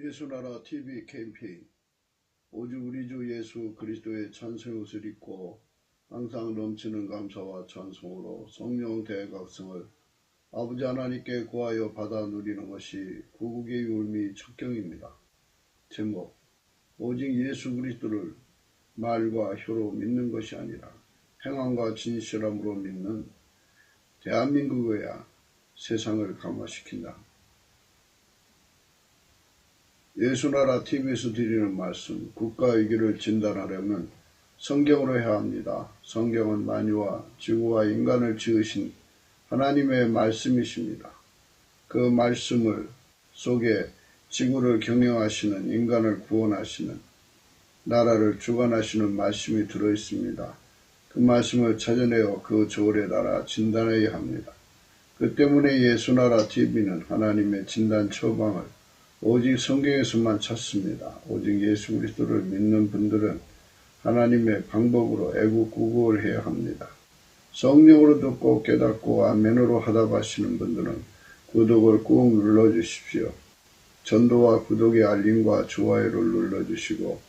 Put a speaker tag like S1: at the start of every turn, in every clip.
S1: 예수나라 TV 캠페인. 오직 우리 주 예수 그리스도의 찬송의 옷을 입고 항상 넘치는 감사와 찬송으로 성령 대각성을 아버지 하나님께 구하여 받아 누리는 것이 구국의 율미 척경입니다. 제목: 오직 예수 그리스도를 말과 혀로 믿는 것이 아니라 행함과 진실함으로 믿는 대한민국의야 세상을 감화시킨다. 예수나라 TV에서 드리는 말씀, 국가 위기를 진단하려면 성경으로 해야 합니다. 성경은 만유와 지구와 인간을 지으신 하나님의 말씀이십니다. 그 말씀을 속에 지구를 경영하시는, 인간을 구원하시는, 나라를 주관하시는 말씀이 들어있습니다. 그 말씀을 찾아내어 그 조언에 따라 진단해야 합니다. 그 때문에 예수나라 TV는 하나님의 진단 처방을 오직 성경에서만 찾습니다. 오직 예수 그리스도를 믿는 분들은 하나님의 방법으로 애국구국을 해야 합니다. 성령으로 듣고 깨닫고 아멘으로 하답하시는 분들은 구독을 꾹 눌러주십시오. 전도와 구독의 알림과 좋아요를 눌러주시고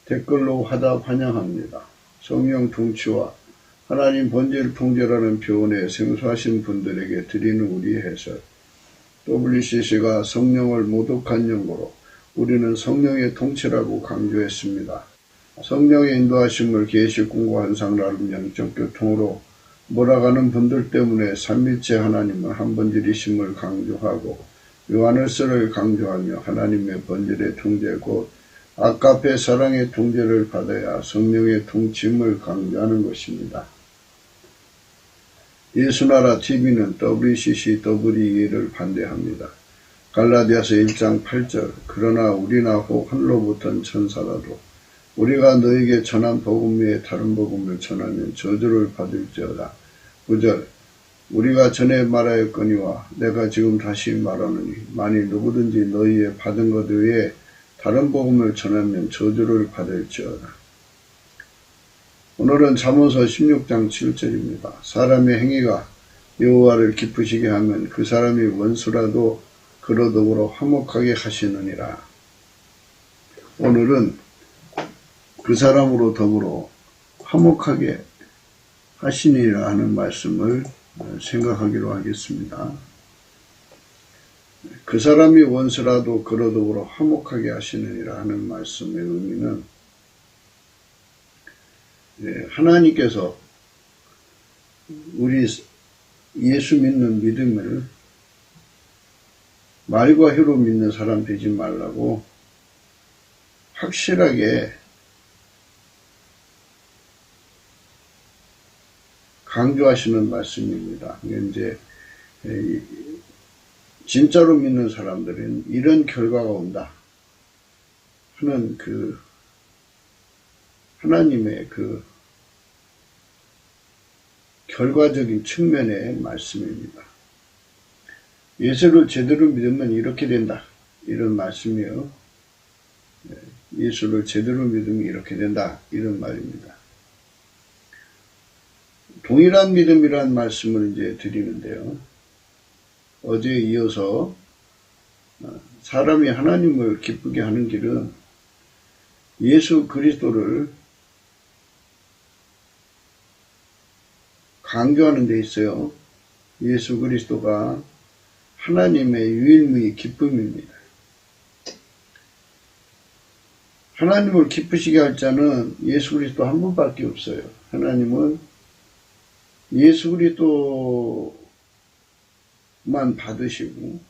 S1: 댓글로 화답 환영합니다. 성령 통치와 하나님 본질 통제라는 표현에 생소하신 분들에게 드리는 우리 해설. WCC가 성령을 모독한 용어로 우리는 성령의 통치라고 강조했습니다. 성령의 인도하심을 계시 공고 한상 나름 영적 교통으로 몰아가는 분들 때문에 삼위체 하나님은 한 번질이심을 강조하고 요한을서를 강조하며 하나님의 본질의 통제 곧 아까페 사랑의 통제를 받아야 성령의 통치임을 강조하는 것입니다. 예수나라 TV는 WCCWE를 반대합니다. 갈라디아서 1장 8절 그러나 우리나 혹 하늘로부터 천사라도 우리가 너에게 전한 복음 외에 다른 복음을 전하면 저주를 받을지어다. 9절 우리가 전에 말하였거니와 내가 지금 다시 말하노니 만일 누구든지 너희의 받은 것 외에 다른 복음을 전하면 저주를 받을지어다. 오늘은 잠언서 16장 7절입니다. 사람의 행위가 여호와를 기쁘시게 하면 그 사람이 원수라도 그로 더불어 화목하게 하시느니라. 오늘은 그 사람으로 더불어 화목하게 하시니라 하는 말씀을 생각하기로 하겠습니다. 그 사람이 원수라도 그로 더불어 화목하게 하시느니라 하는 말씀의 의미는 하나님께서 우리 예수 믿는 믿음을 말과 혀로 믿는 사람 되지 말라고 확실하게 강조하시는 말씀입니다. 이제 진짜로 믿는 사람들은 이런 결과가 온다 하는 그 하나님의 그 결과적인 측면의 말씀입니다. 예수를 제대로 믿으면 이렇게 된다. 이런 말씀이요. 예수를 제대로 믿으면 이렇게 된다. 이런 말입니다. 동일한 믿음이란 말씀을 이제 드리는데요. 어제에 이어서 사람이 하나님을 기쁘게 하는 길은 예수 그리스도를 강조하는 데 있어요. 예수 그리스도가 하나님의 유일무이 기쁨입니다. 하나님을 기쁘시게 할 자는 예수 그리스도 한 분밖에 없어요. 하나님은 예수 그리스도만 받으시고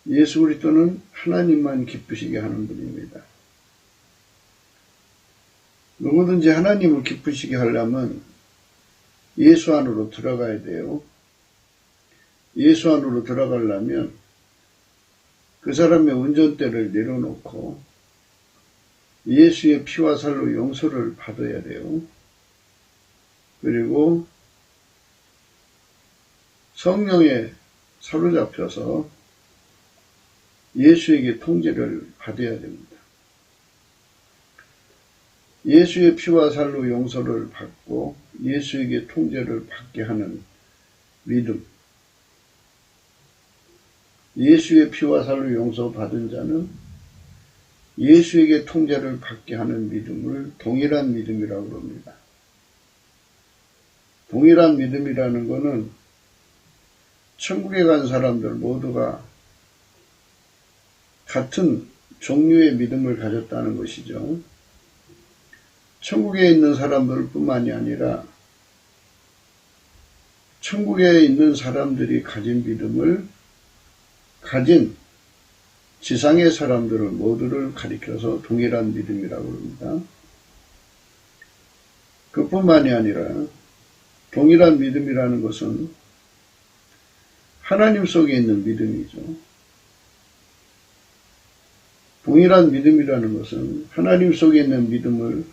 S1: 예수 그리스도는 하나님만 기쁘시게 하는 분입니다. 누구든지 하나님을 기쁘시게 하려면 예수 안으로 들어가야 돼요. 예수 안으로 들어가려면 그 사람의 운전대를 내려놓고 예수의 피와 살로 용서를 받아야 돼요. 그리고 성령에 사로잡혀서 예수에게 통제를 받아야 됩니다. 예수의 피와 살로 용서를 받고 예수에게 통제를 받게 하는 믿음. 예수의 피와 살로 용서받은 자는 예수에게 통제를 받게 하는 믿음을 동일한 믿음이라고 합니다. 동일한 믿음이라는 것은 천국에 간 사람들 모두가 같은 종류의 믿음을 가졌다는 것이죠. 천국에 있는 사람들 뿐만이 아니라 천국에 있는 사람들이 가진 믿음을 가진 지상의 사람들을 모두를 가리켜서 동일한 믿음이라고 합니다. 그뿐만이 아니라 동일한 믿음이라는 것은 하나님 속에 있는 믿음이죠. 동일한 믿음이라는 것은 하나님 속에 있는 믿음을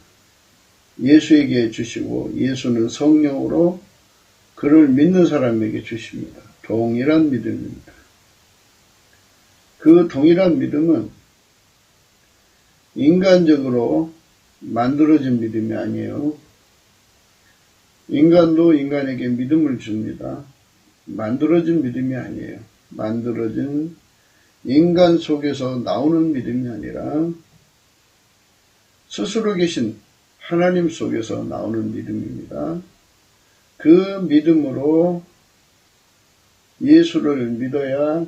S1: 예수에게 주시고 예수는 성령으로 그를 믿는 사람에게 주십니다. 동일한 믿음입니다. 그 동일한 믿음은 인간적으로 만들어진 믿음이 아니에요. 인간도 인간에게 믿음을 줍니다. 만들어진 믿음이 아니에요. 만들어진 인간 속에서 나오는 믿음이 아니라 스스로 계신 하나님 속에서 나오는 믿음입니다. 그 믿음으로 예수를 믿어야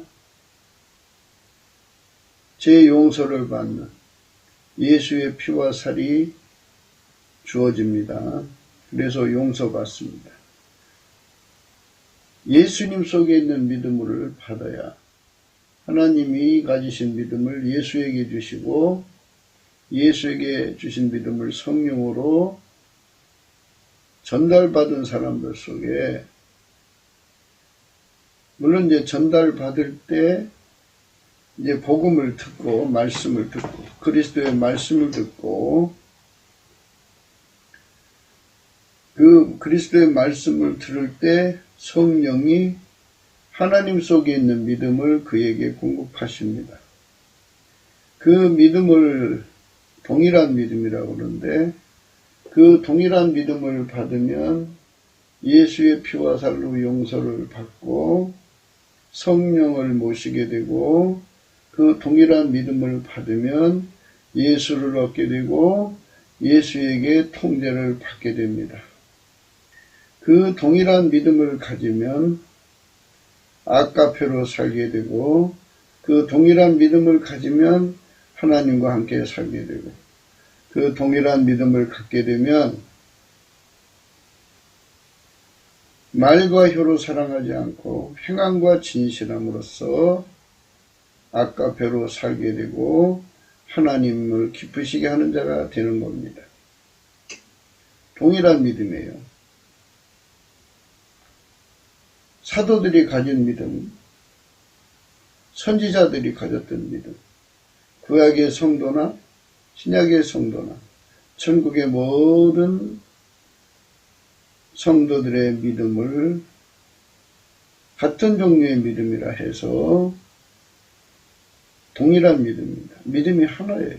S1: 제 용서를 받는 예수의 피와 살이 주어집니다. 그래서 용서받습니다. 예수님 속에 있는 믿음을 받아야 하나님이 가지신 믿음을 예수에게 주시고 예수에게 주신 믿음을 성령으로 전달받은 사람들 속에 물론 이제 전달받을 때 이제 복음을 듣고 말씀을 듣고 그리스도의 말씀을 듣고 그 그리스도의 말씀을 들을 때 성령이 하나님 속에 있는 믿음을 그에게 공급하십니다. 그 믿음을 동일한 믿음이라고 하는데 그 동일한 믿음을 받으면 예수의 피와 살로 용서를 받고 성령을 모시게 되고 그 동일한 믿음을 받으면 예수를 얻게 되고 예수에게 통제를 받게 됩니다. 그 동일한 믿음을 가지면 아까페로 살게 되고 그 동일한 믿음을 가지면 하나님과 함께 살게 되고 그 동일한 믿음을 갖게 되면 말과 혀로 사랑하지 않고 행함과 진실함으로써 아까페로 살게 되고 하나님을 기쁘시게 하는 자가 되는 겁니다. 동일한 믿음이에요. 사도들이 가진 믿음, 선지자들이 가졌던 믿음, 구약의 성도나 신약의 성도나 천국의 모든 성도들의 믿음을 같은 종류의 믿음이라 해서 동일한 믿음입니다. 믿음이 하나예요.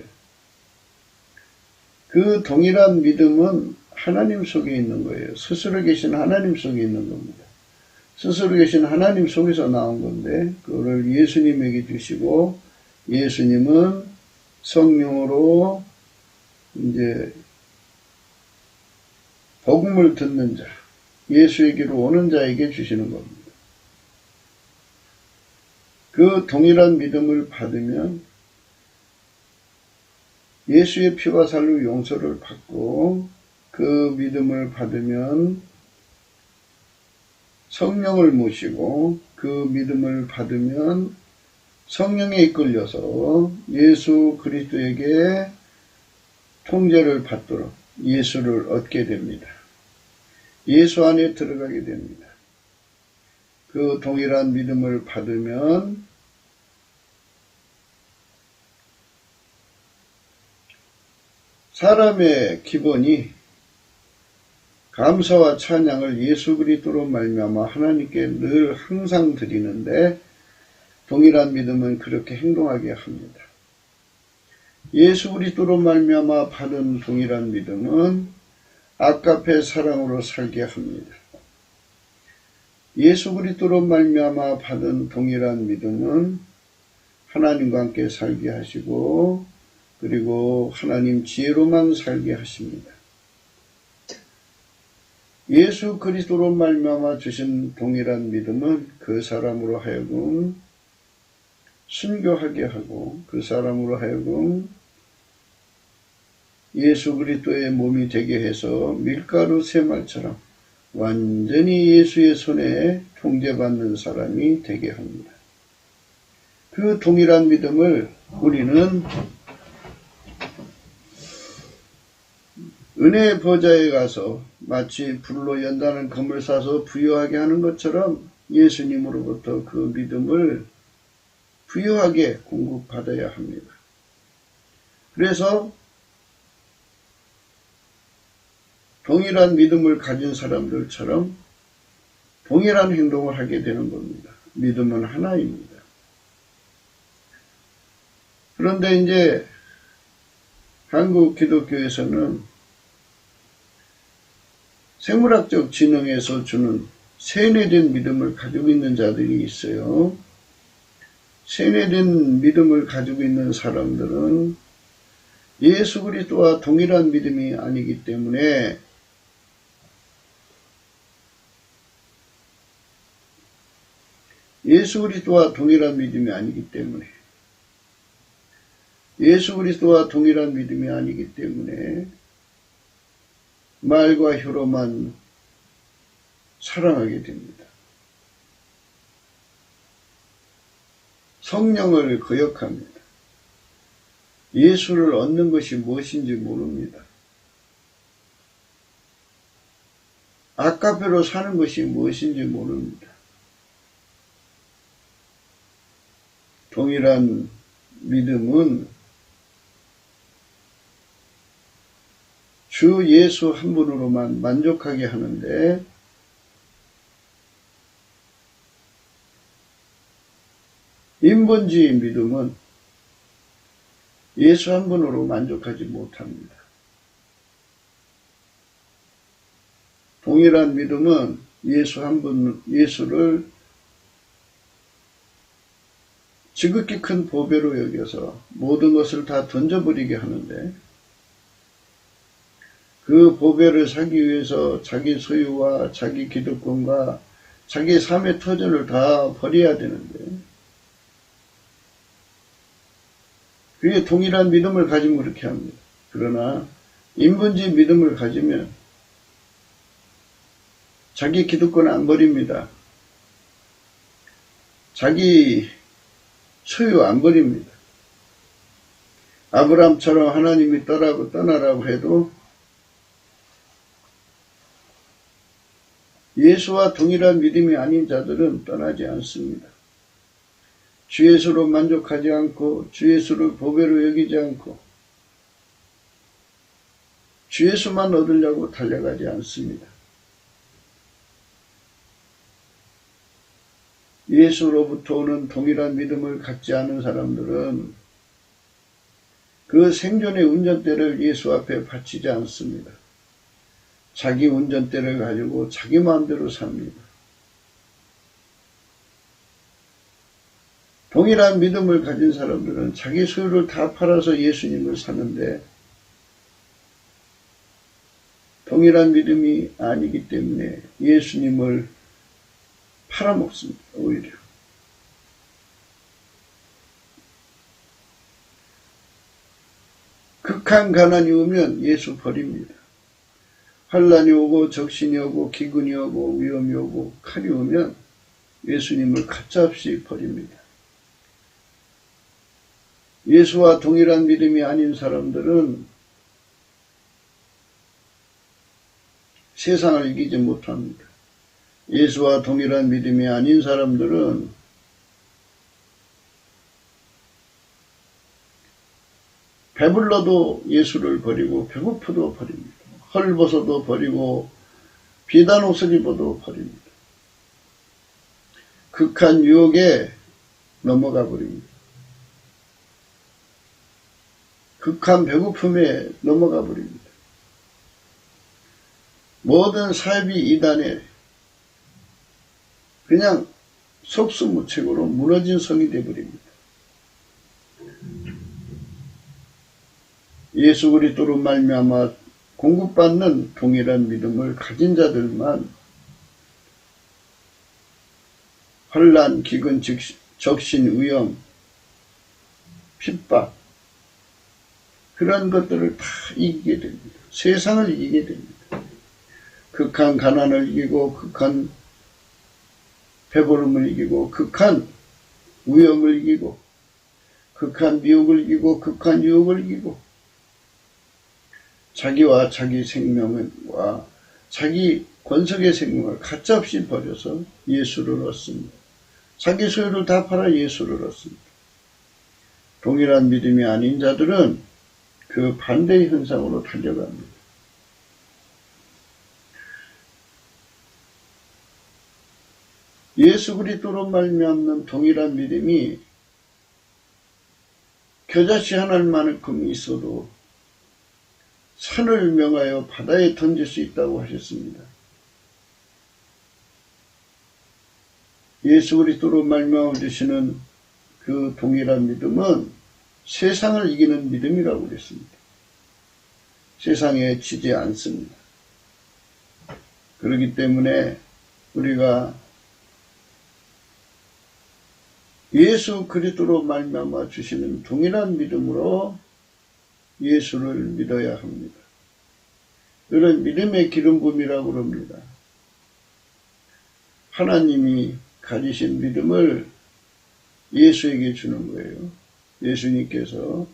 S1: 그 동일한 믿음은 하나님 속에 있는 거예요. 스스로 계신 하나님 속에 있는 겁니다. 스스로 계신 하나님 속에서 나온 건데 그거를 예수님에게 주시고 예수님은 성령으로 이제 복음을 듣는 자, 예수에게로 오는 자에게 주시는 겁니다. 그 동일한 믿음을 받으면 예수의 피와 살로 용서를 받고 그 믿음을 받으면 성령을 모시고 그 믿음을 받으면 성령에 이끌려서 예수 그리스도에게 통제를 받도록 예수를 얻게 됩니다. 예수 안에 들어가게 됩니다. 그 동일한 믿음을 받으면 사람의 기본이 감사와 찬양을 예수 그리스도로 말미암아 하나님께 늘 항상 드리는데 동일한 믿음은 그렇게 행동하게 합니다. 예수 그리스도로 말미암아 받은 동일한 믿음은 아까페 사랑으로 살게 합니다. 예수 그리스도로 말미암아 받은 동일한 믿음은 하나님과 함께 살게 하시고 그리고 하나님 지혜로만 살게 하십니다. 예수 그리스도로 말미암아 주신 동일한 믿음은 그 사람으로 하여금 순교하게 하고 그 사람으로 하여금 예수 그리스도의 몸이 되게 해서 밀가루 새말처럼 완전히 예수의 손에 통제받는 사람이 되게 합니다. 그 동일한 믿음을 우리는 은혜의 보좌에 가서 마치 불로 연다는 금을 사서 부유하게 하는 것처럼 예수님으로부터 그 믿음을 부유하게 공급받아야 합니다. 그래서 동일한 믿음을 가진 사람들처럼 동일한 행동을 하게 되는 겁니다. 믿음은 하나입니다. 그런데 이제 한국 기독교에서는 생물학적 지능에서 주는 세뇌된 믿음을 가지고 있는 자들이 있어요. 세뇌된 믿음을 가지고 있는 사람들은 예수 그리스도와 동일한 믿음이 아니기 때문에 예수 그리스도와 동일한 믿음이 아니기 때문에 말과 혀로만 사랑하게 됩니다. 성령을 거역합니다. 예수를 얻는 것이 무엇인지 모릅니다. 아까페로 사는 것이 무엇인지 모릅니다. 동일한 믿음은 주 예수 한 분으로만 만족하게 하는데 인본주의 믿음은 예수 한 분으로 만족하지 못합니다. 동일한 믿음은 예수 한 분, 예수를 지극히 큰 보배로 여겨서 모든 것을 다 던져버리게 하는데 그 보배를 사기 위해서 자기 소유와 자기 기득권과 자기 삶의 터전을 다 버려야 되는데 그게 동일한 믿음을 가지면 그렇게 합니다. 그러나 인본주의 믿음을 가지면 자기 기득권을 안 버립니다. 자기 소유 안 버립니다. 아브라함처럼 하나님이 떠나라고 해도 예수와 동일한 믿음이 아닌 자들은 떠나지 않습니다. 주 예수로 만족하지 않고 주 예수를 보배로 여기지 않고 주 예수만 얻으려고 달려가지 않습니다. 예수로부터 오는 동일한 믿음을 갖지 않은 사람들은 그 생존의 운전대를 예수 앞에 바치지 않습니다. 자기 운전대를 가지고 자기 마음대로 삽니다. 동일한 믿음을 가진 사람들은 자기 소유를 다 팔아서 예수님을 사는데 동일한 믿음이 아니기 때문에 예수님을 팔아먹습니다. 오히려. 극한 가난이 오면 예수 버립니다. 환란이 오고 적신이 오고 기근이 오고 위험이 오고 칼이 오면 예수님을 가짜없이 버립니다. 예수와 동일한 믿음이 아닌 사람들은 세상을 이기지 못합니다. 예수와 동일한 믿음이 아닌 사람들은 배불러도 예수를 버리고 배고프도 버립니다. 헐벗어도 버리고 비단 옷을 입어도 버립니다. 극한 유혹에 넘어가 버립니다. 극한 배고픔에 넘어가 버립니다. 모든 사이비 이단에 그냥 속수무책으로 무너진 성이 되어버립니다. 예수 그리스도로 말미암아 공급받는 동일한 믿음을 가진 자들만 환난, 기근, 적신, 위험, 핍박 그런 것들을 다 이기게 됩니다. 세상을 이기게 됩니다. 극한 가난을 이기고 극한 배고름을 이기고 극한 위험을 이기고 극한 미혹을 이기고 극한 유혹을 이기고 자기와 자기 생명과 자기 권속의 생명을 가짜없이 버려서 예수를 얻습니다. 자기 소유를 다 팔아 예수를 얻습니다. 동일한 믿음이 아닌 자들은 그 반대의 현상으로 달려갑니다. 예수 그리스도로 말미암는 동일한 믿음이 겨자씨 하나만큼 있어도 산을 명하여 바다에 던질 수 있다고 하셨습니다. 예수 그리스도로 말미암아 주시는 그 동일한 믿음은 세상을 이기는 믿음이라고 그랬습니다. 세상에 지지 않습니다. 그렇기 때문에 우리가 예수 그리스도로 말미암아 주시는 동일한 믿음으로 예수를 믿어야 합니다. 이런 믿음의 기름 부음이라고 합니다. 하나님이 가지신 믿음을 예수에게 주는 거예요. 예수님께서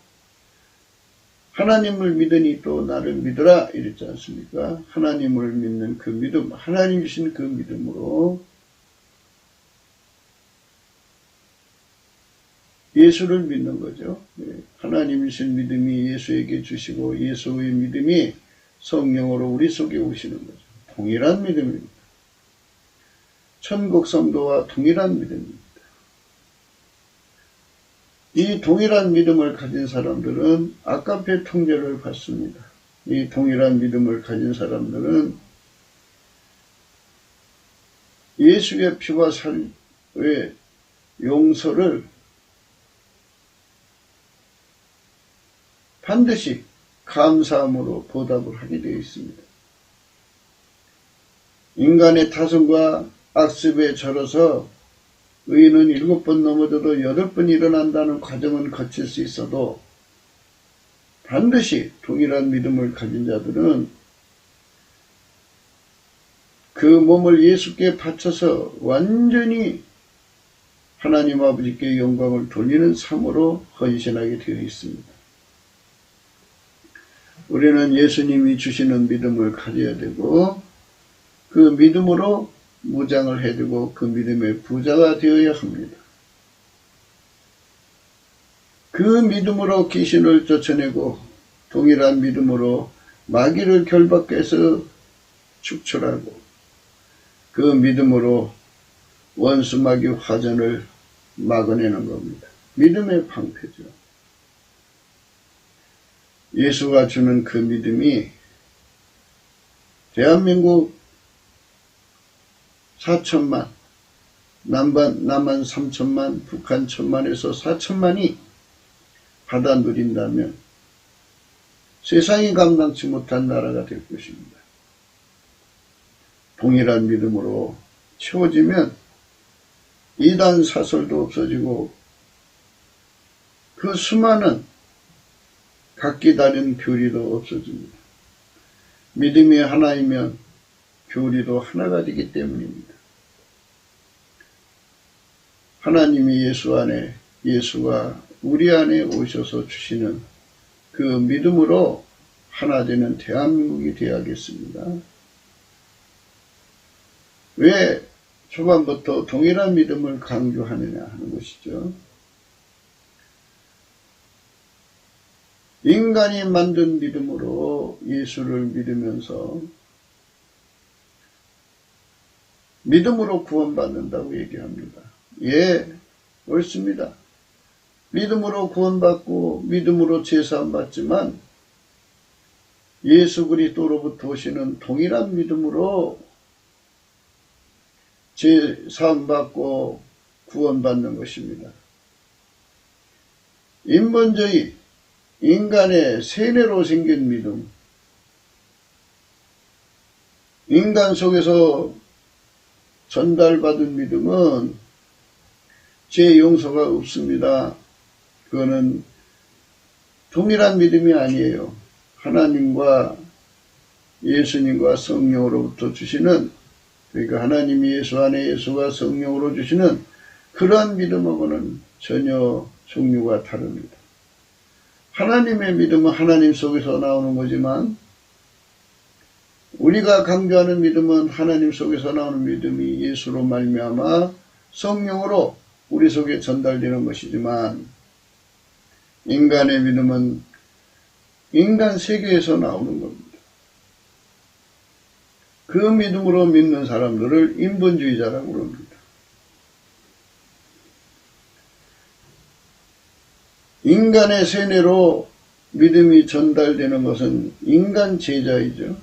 S1: 하나님을 믿으니 또 나를 믿으라 이랬지 않습니까? 하나님을 믿는 그 믿음, 하나님 주신 그 믿음으로 예수를 믿는 거죠. 하나님 주신 믿음이 예수에게 주시고 예수의 믿음이 성령으로 우리 속에 오시는 거죠. 동일한 믿음입니다. 천국 성도와 동일한 믿음입니다. 이 동일한 믿음을 가진 사람들은 아가페 통제를 받습니다. 이 동일한 믿음을 가진 사람들은 예수의 피와 살의 용서를 반드시 감사함으로 보답을 하게 되어 있습니다. 인간의 타성과 악습에 절어서 의인은 7번 넘어져도 8번 일어난다는 과정은 거칠 수 있어도 반드시 동일한 믿음을 가진 자들은 그 몸을 예수께 바쳐서 완전히 하나님 아버지께 영광을 돌리는 삶으로 헌신하게 되어 있습니다. 우리는 예수님이 주시는 믿음을 가져야 되고 그 믿음으로 무장을 해두고 그 믿음의 부자가 되어야 합니다. 그 믿음으로 귀신을 쫓아내고 동일한 믿음으로 마귀를 결박해서 축출하고 그 믿음으로 원수 마귀 화전을 막아내는 겁니다. 믿음의 방패죠. 예수가 주는 그 믿음이 대한민국 4천만, 남한 3천만, 북한 1천만에서 4천만이 받아 누린다면 세상이 감당치 못한 나라가 될 것입니다. 동일한 믿음으로 채워지면 이단 사설도 없어지고 그 수많은 각기 다른 교리도 없어집니다. 믿음이 하나이면 교리도 하나가 되기 때문입니다. 하나님이 예수 안에, 예수가 우리 안에 오셔서 주시는 그 믿음으로 하나 되는 대한민국이 되어야겠습니다. 왜 초반부터 동일한 믿음을 강조하느냐 하는 것이죠. 인간이 만든 믿음으로 예수를 믿으면서 믿음으로 구원받는다고 얘기합니다. 예, 옳습니다. 믿음으로 구원받고 믿음으로 제사함 받지만 예수 그리스도로부터 오시는 동일한 믿음으로 제사함 받고 구원받는 것입니다. 인본주의, 인간의 세뇌로 생긴 믿음, 인간 속에서 전달받은 믿음은 죄 용서가 없습니다. 그거는 동일한 믿음이 아니에요. 하나님과 예수님과 성령으로부터 주시는, 그러니까 하나님이 예수 안에 예수가 성령으로 주시는 그러한 믿음하고는 전혀 종류가 다릅니다. 하나님의 믿음은 하나님 속에서 나오는 거지만 우리가 강조하는 믿음은 하나님 속에서 나오는 믿음이 예수로 말미암아 성령으로 우리 속에 전달되는 것이지만, 인간의 믿음은 인간 세계에서 나오는 겁니다. 그 믿음으로 믿는 사람들을 인본주의자라고 합니다. 인간의 세뇌로 믿음이 전달되는 것은 인간 제자이죠.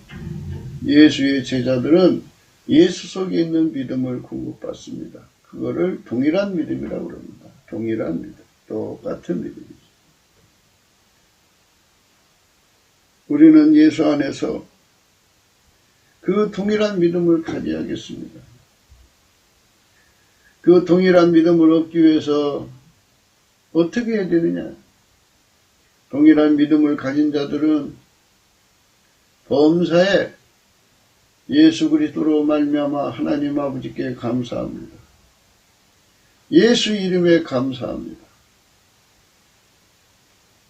S1: 예수의 제자들은 예수 속에 있는 믿음을 공급받습니다. 그거를 동일한 믿음이라고 합니다. 동일한 믿음, 똑같은 믿음이죠. 우리는 예수 안에서 그 동일한 믿음을 가져야겠습니다. 그 동일한 믿음을 얻기 위해서 어떻게 해야 되느냐? 동일한 믿음을 가진 자들은 범사에 예수 그리스도로 말미암아 하나님 아버지께 감사합니다. 예수 이름에 감사합니다.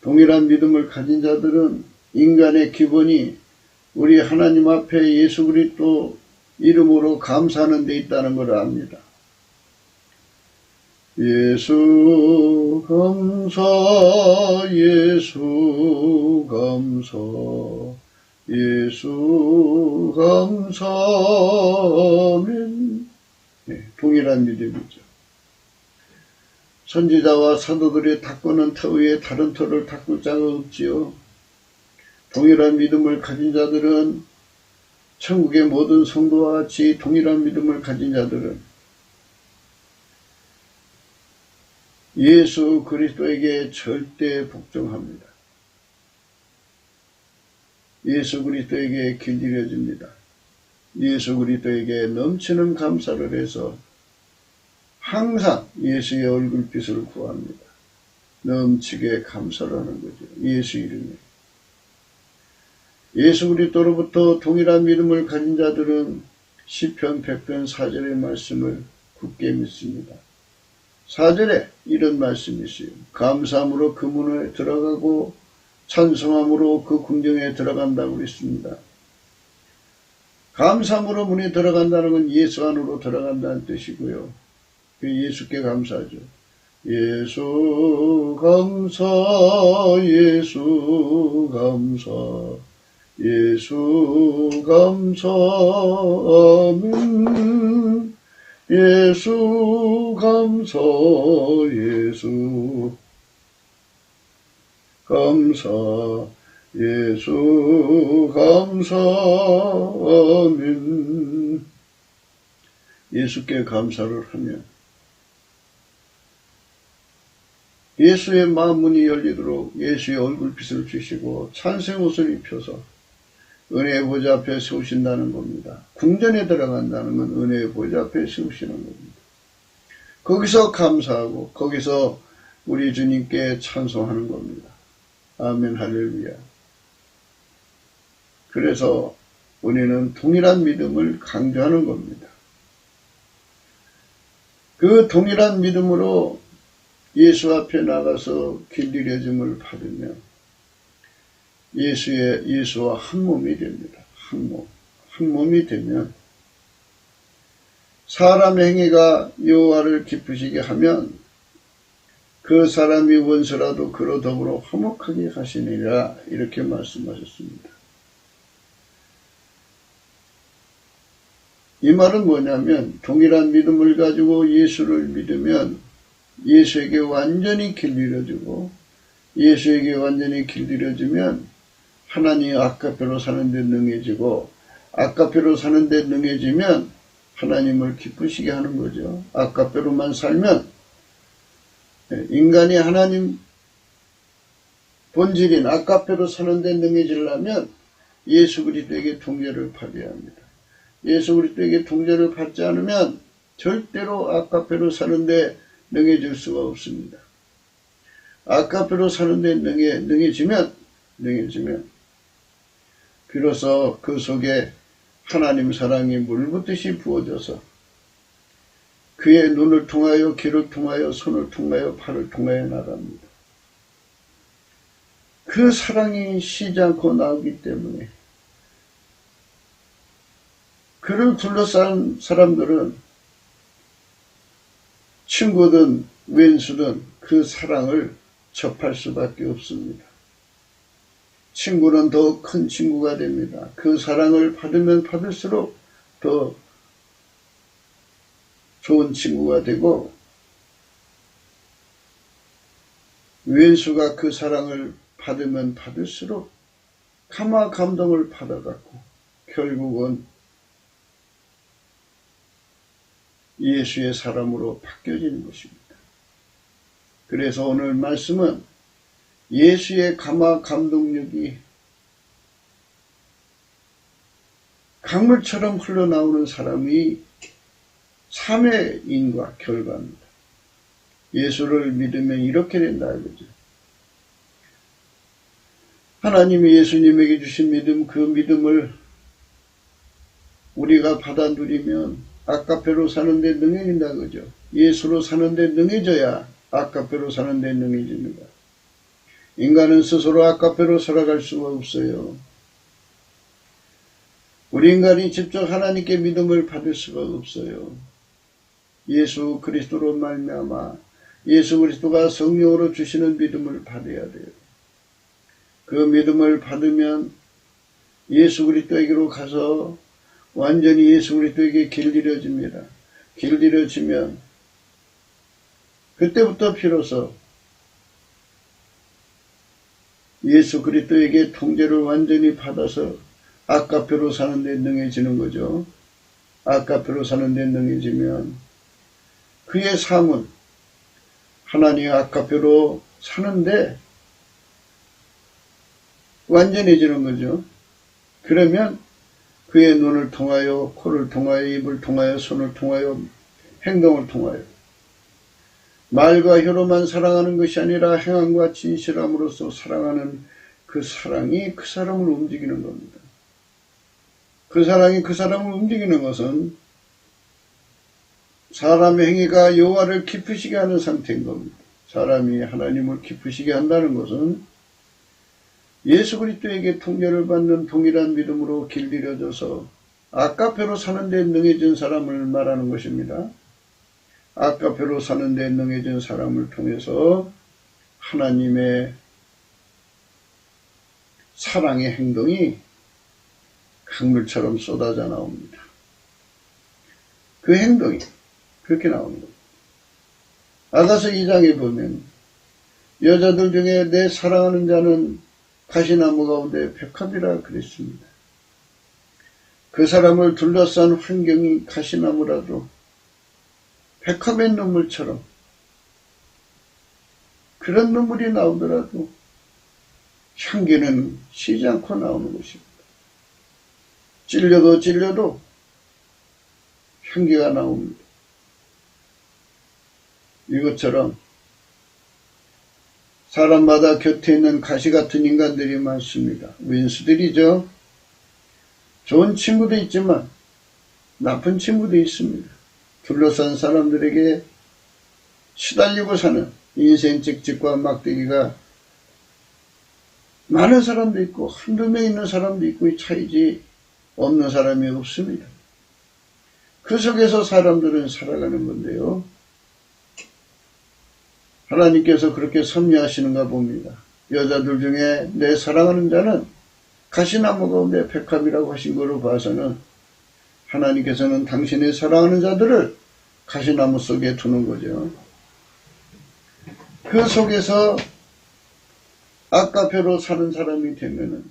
S1: 동일한 믿음을 가진 자들은 인간의 기본이 우리 하나님 앞에 예수 그리스도 이름으로 감사하는 데 있다는 걸 압니다. 예수 감사, 예수 감사, 예수 감사, 아멘. 네, 동일한 믿음이죠. 선지자와 사도들이 닦고는 터 위에 다른 터를 닦을 자가 없지요. 동일한 믿음을 가진 자들은, 천국의 모든 성도와 같이 동일한 믿음을 가진 자들은 예수 그리스도에게 절대 복종합니다. 예수 그리스도에게 길들여집니다. 예수 그리스도에게 넘치는 감사를 해서 항상 예수의 얼굴빛을 구합니다. 넘치게 감사를 하는 거죠. 예수 이름에. 예수 그리스도로부터 동일한 믿음을 가진 자들은 시편 100편 4절의 말씀을 굳게 믿습니다. 4절에 이런 말씀이 있어요. 감사함으로 그 문에 들어가고 찬송함으로 그 궁정에 들어간다고 그랬습니다. 감사함으로 문에 들어간다는 건 예수 안으로 들어간다는 뜻이고요. 예수께 감사하죠. 예수 감사, 예수 감사, 예수 감사, 아멘. 예수 감사, 예수 감사, 예수 감사, 아멘. 예수께 감사를 하면 예수의 마음문이 열리도록 예수의 얼굴빛을 주시고 찬송 옷을 입혀서 은혜의 보좌 앞에 세우신다는 겁니다. 궁전에 들어간다는 건 은혜의 보좌 앞에 세우시는 겁니다. 거기서 감사하고 거기서 우리 주님께 찬송하는 겁니다. 아멘, 할렐루야. 그래서 우리는 동일한 믿음을 강조하는 겁니다. 그 동일한 믿음으로 예수 앞에 나가서 길들여짐을 받으며 예수와 한 몸이 됩니다. 한 몸이 되면 사람의 행위가 여호와를 기쁘시게 하면 그 사람이 원수라도 그로 더불어 화목하게 하시니라, 이렇게 말씀하셨습니다. 이 말은 뭐냐면 동일한 믿음을 가지고 예수를 믿으면 예수에게 완전히 길들여지고 예수에게 완전히 길들여지면 하나님 아까페로 사는 데 능해지고 아까페로 사는 데 능해지면 하나님을 기쁘시게 하는 거죠. 아까페로만 살면 인간이 하나님 본질인 아까페로 사는데 능해지려면 예수 그리스도에게 통제를 받아야 합니다. 예수 그리스도에게 통제를 받지 않으면 절대로 아까페로 사는데 능해질 수가 없습니다. 아까페로 사는데 능해지면 비로소 그 속에 하나님 사랑이 물붓듯이 부어져서 그의 눈을 통하여 귀를 통하여 손을 통하여 발을 통하여 나갑니다. 그 사랑이 쉬지 않고 나오기 때문에 그를 둘러싼 사람들은 친구든 왼수든 그 사랑을 접할 수밖에 없습니다. 친구는 더 큰 친구가 됩니다. 그 사랑을 받으면 받을수록 더 좋은 친구가 되고, 왼수가 그 사랑을 받으면 받을수록 감화 감동을 받아갖고 결국은 예수의 사람으로 바뀌어지는 것입니다. 그래서 오늘 말씀은 예수의 감화 감동력이 강물처럼 흘러나오는 사람이 삶의 인과 결과입니다. 예수를 믿으면 이렇게 된다 이거죠. 하나님이 예수님에게 주신 믿음, 그 믿음을 우리가 받아 누리면 아까페로 사는데 능해진다 그죠. 예수로 사는데 능해져야 아까페로 사는데 능해집니다. 인간은 스스로 아까페로 살아갈 수가 없어요. 우리 인간이 직접 하나님께 믿음을 받을 수가 없어요. 예수 그리스도로 말미암아 예수 그리스도가 성령으로 주시는 믿음을 받아야 돼요. 그 믿음을 받으면 예수 그리스도에게로 가서 완전히 예수 그리스도에게 길들여집니다. 길들여지면 그때부터 비로소 예수 그리스도에게 통제를 완전히 받아서 아까페로 사는데 능해지는 거죠. 아까페로 사는데 능해지면 그의 삶은 하나님의 아까페로 사는데 완전해지는 거죠. 그러면 그의 눈을 통하여, 코를 통하여, 입을 통하여, 손을 통하여, 행동을 통하여 말과 혀로만 사랑하는 것이 아니라 행함과 진실함으로써 사랑하는 그 사랑이 그 사람을 움직이는 겁니다. 그 사랑이 그 사람을 움직이는 것은 사람의 행위가 여호와를 기쁘시게 하는 상태인 겁니다. 사람이 하나님을 기쁘시게 한다는 것은 예수 그리스도에게 통제를 받는 동일한 믿음으로 길들여져서 아까페로 사는 데 능해진 사람을 말하는 것입니다. 아까페로 사는 데 능해진 사람을 통해서 하나님의 사랑의 행동이 강물처럼 쏟아져 나옵니다. 그 행동이 그렇게 나오는 겁니다. 아가서 2장에 보면 여자들 중에 내 사랑하는 자는 가시나무 가운데 백합이라 그랬습니다. 그 사람을 둘러싼 환경이 가시나무라도 백합의 눈물처럼 그런 눈물이 나오더라도 향기는 쉬지 않고 나오는 것입니다. 찔려도 향기가 나옵니다. 이것처럼 사람마다 곁에 있는 가시 같은 인간들이 많습니다. 왼수들이죠. 좋은 친구도 있지만 나쁜 친구도 있습니다. 둘러싼 사람들에게 시달리고 사는 인생 찍찍과 막대기가 많은 사람도 있고 한두 명 있는 사람도 있고 이 차이지 없는 사람이 없습니다. 그 속에서 사람들은 살아가는 건데요. 하나님께서 그렇게 섭리하시는가 봅니다. 여자들 중에 내 사랑하는 자는 가시나무 가운데 백합이라고 하신 거로 봐서는 하나님께서는 당신의 사랑하는 자들을 가시나무 속에 두는 거죠. 그 속에서 아까페로 사는 사람이 되면은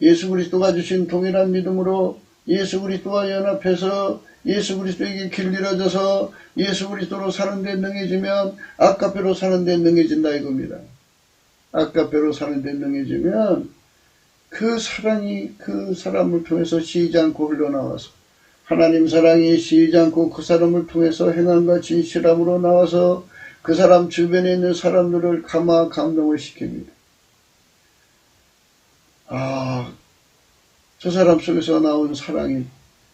S1: 예수 그리스도가 주신 동일한 믿음으로 예수 그리스도와 연합해서 예수 그리스도에게 길들여져서 예수 그리스도로 사는 데 능해지면 아까페로 사는 데 능해진다 이겁니다. 아까페로 사는 데 능해지면 그 사랑이 그 사람을 통해서 쉬지 않고 흘러나와서 하나님 사랑이 쉬지 않고 그 사람을 통해서 행함과 진실함으로 나와서 그 사람 주변에 있는 사람들을 감동을 시킵니다. 아, 저 사람 속에서 나온 사랑이,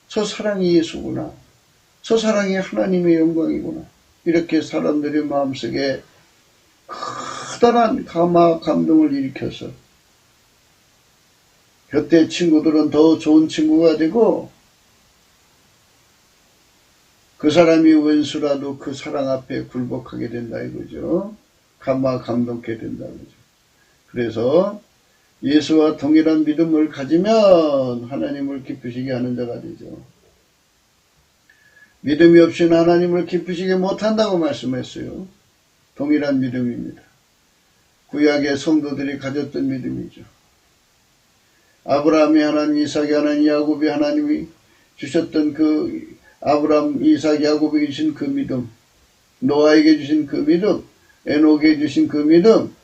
S1: 저 사랑이 예수구나. 저 사랑이 하나님의 영광이구나. 이렇게 사람들의 마음속에 커다란 감동을 일으켜서 곁에 친구들은 더 좋은 친구가 되고 그 사람이 원수라도 그 사랑 앞에 굴복하게 된다 이거죠. 감동케 된다 이거죠. 그래서 예수와 동일한 믿음을 가지면 하나님을 기쁘시게 하는 자가 되죠. 믿음이 없이는 하나님을 기쁘시게 못한다고 말씀했어요. 동일한 믿음입니다. 구약의 성도들이 가졌던 믿음이죠. 아브라함이 하나님, 이삭이 하나님, 야곱이 하나님이 주셨던 그 아브라함, 이삭, 야곱에게 주신 그 믿음, 노아에게 주신 그 믿음, 에녹에게 주신 그 믿음,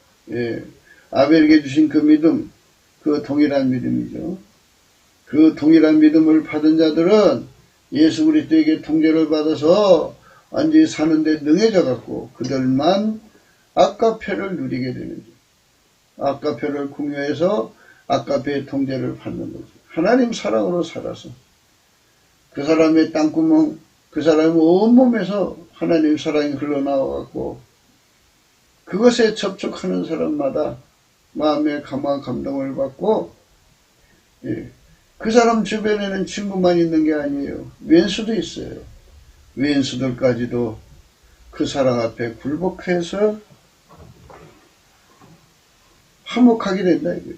S1: 아벨에게 주신 그 믿음, 그 동일한 믿음이죠. 그 동일한 믿음을 받은 자들은 예수 그리스도에게 통제를 받아서 완전히 사는데 능해져 갖고 그들만 아까페를 누리게 되는 거죠. 아까페를 공유해서 아까페의 통제를 받는 거죠. 하나님 사랑으로 살아서 그 사람의 땅구멍, 그 사람의 온몸에서 하나님 사랑이 흘러나와 갖고 그것에 접촉하는 사람마다 마음의 감동을 받고 그 사람 주변에는 친구만 있는 게 아니에요. 왼수도 있어요. 왼수들까지도 그 사랑 앞에 굴복해서 화목하게 된다 이거죠.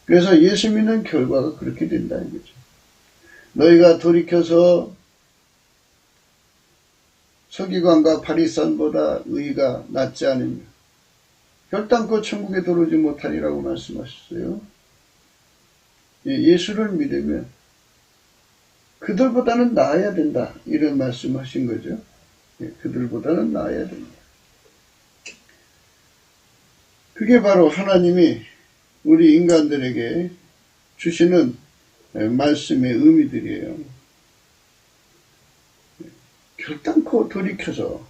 S1: 그래서 예수 믿는 결과가 그렇게 된다 이거죠. 너희가 돌이켜서 서기관과 바리새인보다 의가 낫지 않으며 결단코 천국에 들어오지 못하리라고 말씀하셨어요. 예수를 믿으면 그들보다는 나아야 된다 이런 말씀하신 거죠. 그들보다는 나아야 된다. 그게 바로 하나님이 우리 인간들에게 주시는 말씀의 의미들이에요. 결단코 돌이켜서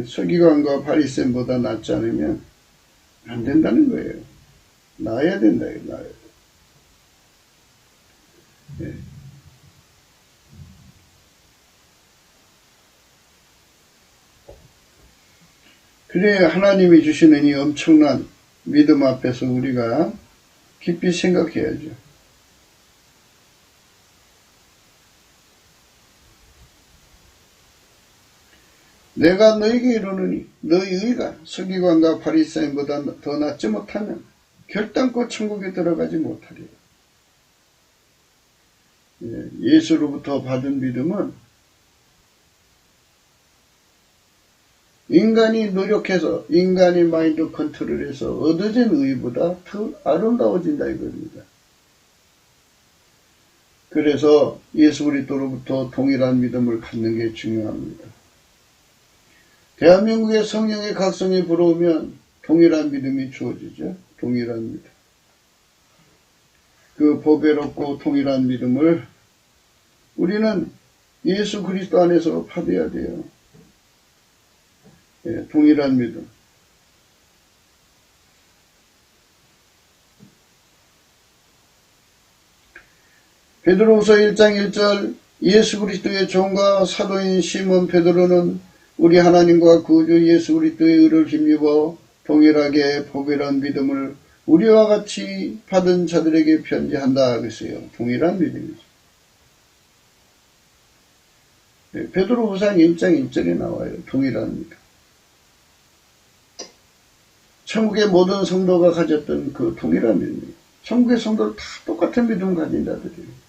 S1: 서기관과 바리새인보다 낫지 않으면 안 된다는 거예요. 나아야 된다. 나아야 된다. 그래야 하나님이 주시는 이 엄청난 믿음 앞에서 우리가 깊이 생각해야죠. 내가 너에게 이르노니 너희 의가 서기관과 바리새인보다 더 낫지 못하면 결단코 천국에 들어가지 못하리라. 예수로부터 받은 믿음은 인간이 노력해서 인간이 마인드 컨트롤해서 얻어진 의보다 더 아름다워진다 이겁니다. 그래서 예수 그리스도로부터 동일한 믿음을 갖는 게 중요합니다. 대한민국의 성령의 각성이 불어오면 동일한 믿음이 주어지죠. 동일한 믿음. 그 보배롭고 동일한 믿음을 우리는 예수 그리스도 안에서 받아야 돼요. 동일한 믿음. 베드로후서 1장 1절 예수 그리스도의 종과 사도인 시몬 베드로는 우리 하나님과 구주 예수 그리스도의 의를 힘입어 동일하게 보배로운 믿음을 우리와 같이 받은 자들에게 편지한다 그랬어요. 동일한 믿음이죠. 베드로후서 1장 1절에 나와요. 동일한 믿음. 천국의 모든 성도가 가졌던 그 동일한 믿음이에요. 천국의 성도들 다 똑같은 믿음을 가진 자들이에요.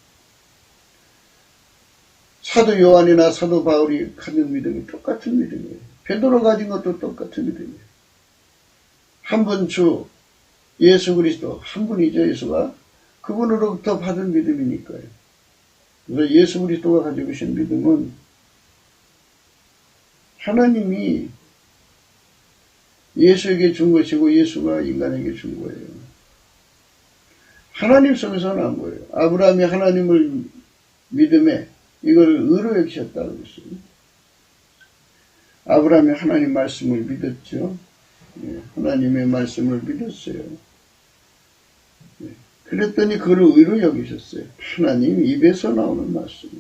S1: 사도 요한이나 사도 바울이 가진 믿음이 똑같은 믿음이에요. 베드로 가진 것도 똑같은 믿음이에요. 한 분 주 예수 그리스도 한 분이죠. 예수가 그분으로부터 받은 믿음이니까요. 그래서 예수 그리스도가 가지고 계신 믿음은 하나님이 예수에게 준 것이고 예수가 인간에게 준 거예요. 하나님 속에서 난 거예요. 아브라함이 하나님을 믿음에 이걸 의로 여기셨다고 했어요. 아브라함이 하나님 말씀을 믿었죠. 하나님의 말씀을 믿었어요. 그랬더니 그걸 의로 여기셨어요. 하나님 입에서 나오는 말씀.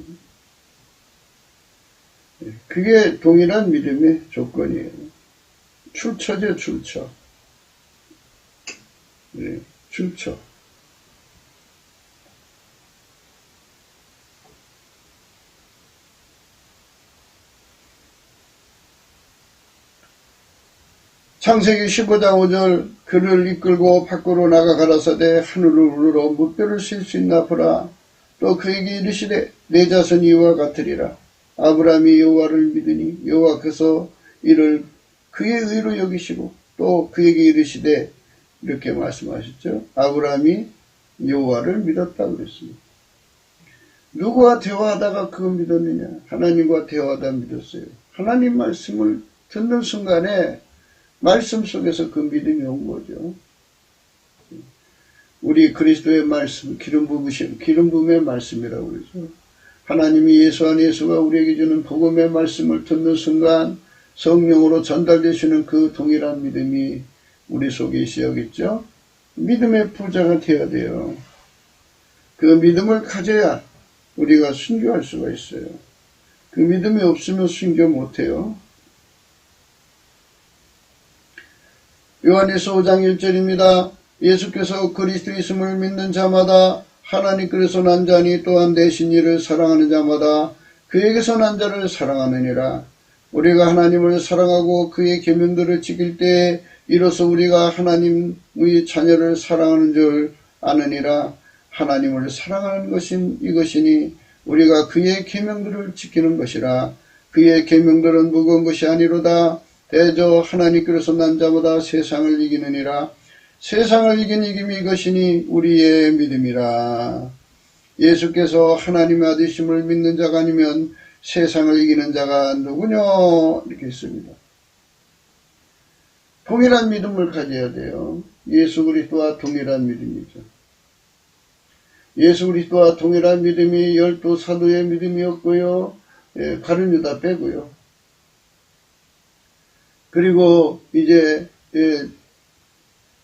S1: 그게 동일한 믿음의 조건이에요. 출처죠, 출처. 출처. 창세기 15장 5절 그를 이끌고 밖으로 나가 가라사대 하늘을 우러러 무뼈를 실 수 있나 보라. 또 그에게 이르시되 내 자손이 이와 같으리라. 아브라함이 여호와를 믿으니 여호와께서 이를 그의 의로 여기시고 또 그에게 이르시되 이렇게 말씀하셨죠. 아브라함이 여호와를 믿었다 그랬습니다. 누구와 대화하다가 그거 믿었느냐? 하나님과 대화하다 믿었어요. 하나님 말씀을 듣는 순간에 말씀 속에서 그 믿음이 온 거죠. 우리 그리스도의 말씀, 기름 부음의 말씀이라고 그러죠. 하나님이 예수 안에 예수가 우리에게 주는 복음의 말씀을 듣는 순간 성령으로 전달되시는 그 동일한 믿음이 우리 속에 있어야겠죠. 믿음의 부자가 되어야 돼요. 그 믿음을 가져야 우리가 순교할 수가 있어요. 그 믿음이 없으면 순교 못해요. 요한일서 5장 1절입니다. 예수께서 그리스도 있음을 믿는 자마다 하나님께서 난 자니 또한 대신 이를 사랑하는 자마다 그에게서 난 자를 사랑하느니라. 우리가 하나님을 사랑하고 그의 계명들을 지킬 때에 이로써 우리가 하나님의 자녀를 사랑하는 줄 아느니라. 하나님을 사랑하는 것은 이것이니 우리가 그의 계명들을 지키는 것이라. 그의 계명들은 무거운 것이 아니로다. 대저 하나님께서 난 자마다 세상을 이기느니라. 세상을 이긴 이김이 이것이니 우리의 믿음이라. 예수께서 하나님의 아들심을 믿는 자가 아니면 세상을 이기는 자가 누구냐? 이렇게 했습니다. 동일한 믿음을 가져야 돼요. 예수 그리스도와 동일한 믿음이죠. 예수 그리스도와 동일한 믿음이 12사도의 믿음이었고요. 가룟 유다 빼고요. 그리고 이제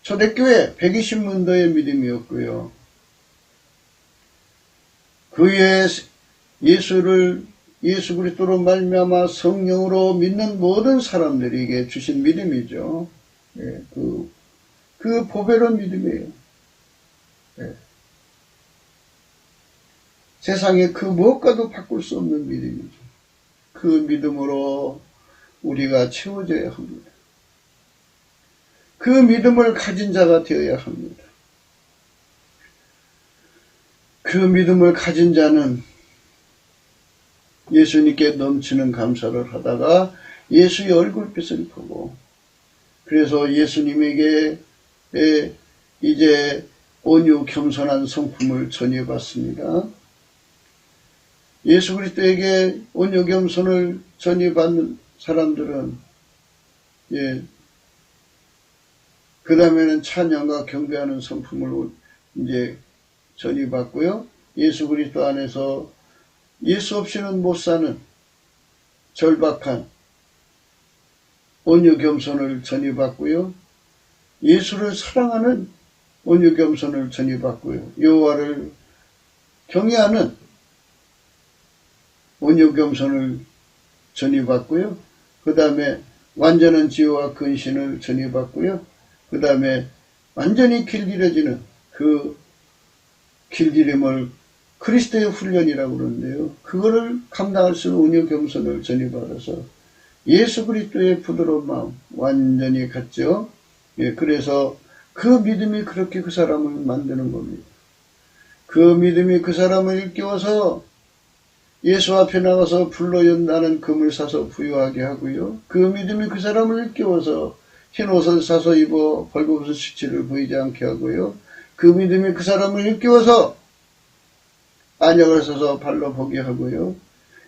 S1: 초대교회 120문도의 믿음이었고요. 그의 예수 그리스도로 말미암아 성령으로 믿는 모든 사람들에게 주신 믿음이죠. 그 보배로운 믿음이에요. 세상에 그 무엇과도 바꿀 수 없는 믿음이죠. 그 믿음으로 우리가 채워져야 합니다. 그 믿음을 가진 자가 되어야 합니다. 그 믿음을 가진 자는 예수님께 넘치는 감사를 하다가 예수의 얼굴빛을 보고, 그래서 예수님에게 이제 온유 겸손한 성품을 전해받습니다. 예수 그리스도에게 온유 겸손을 전해받는 사람들은 그 다음에는 찬양과 경배하는 성품을 이제 전해받고요. 예수 그리스도 안에서 예수 없이는 못 사는 절박한 온유 겸손을 전해받고요. 예수를 사랑하는 온유 겸손을 전해받고요. 여호와를 경외하는 온유 겸손을 전해받고요. 그 다음에 완전한 지혜와 근신을 전해받고요. 그 다음에 완전히 길들여지는 그 길들임을 그리스도의 훈련이라고 그러는데요. 그거를 감당할 수 있는 온유 겸손을 전해받아서 예수 그리스도의 부드러운 마음 완전히 갖죠. 그래서 그 믿음이 그렇게 그 사람을 만드는 겁니다. 그 믿음이 그 사람을 일깨워서 예수 앞에 나가서 불로 연다는 금을 사서 부유하게 하고요. 그 믿음이 그 사람을 일깨워서 흰 옷을 사서 입어 벌거벗은 수치를 보이지 않게 하고요. 그 믿음이 그 사람을 일깨워서 안약을 써서 발로 보게 하고요.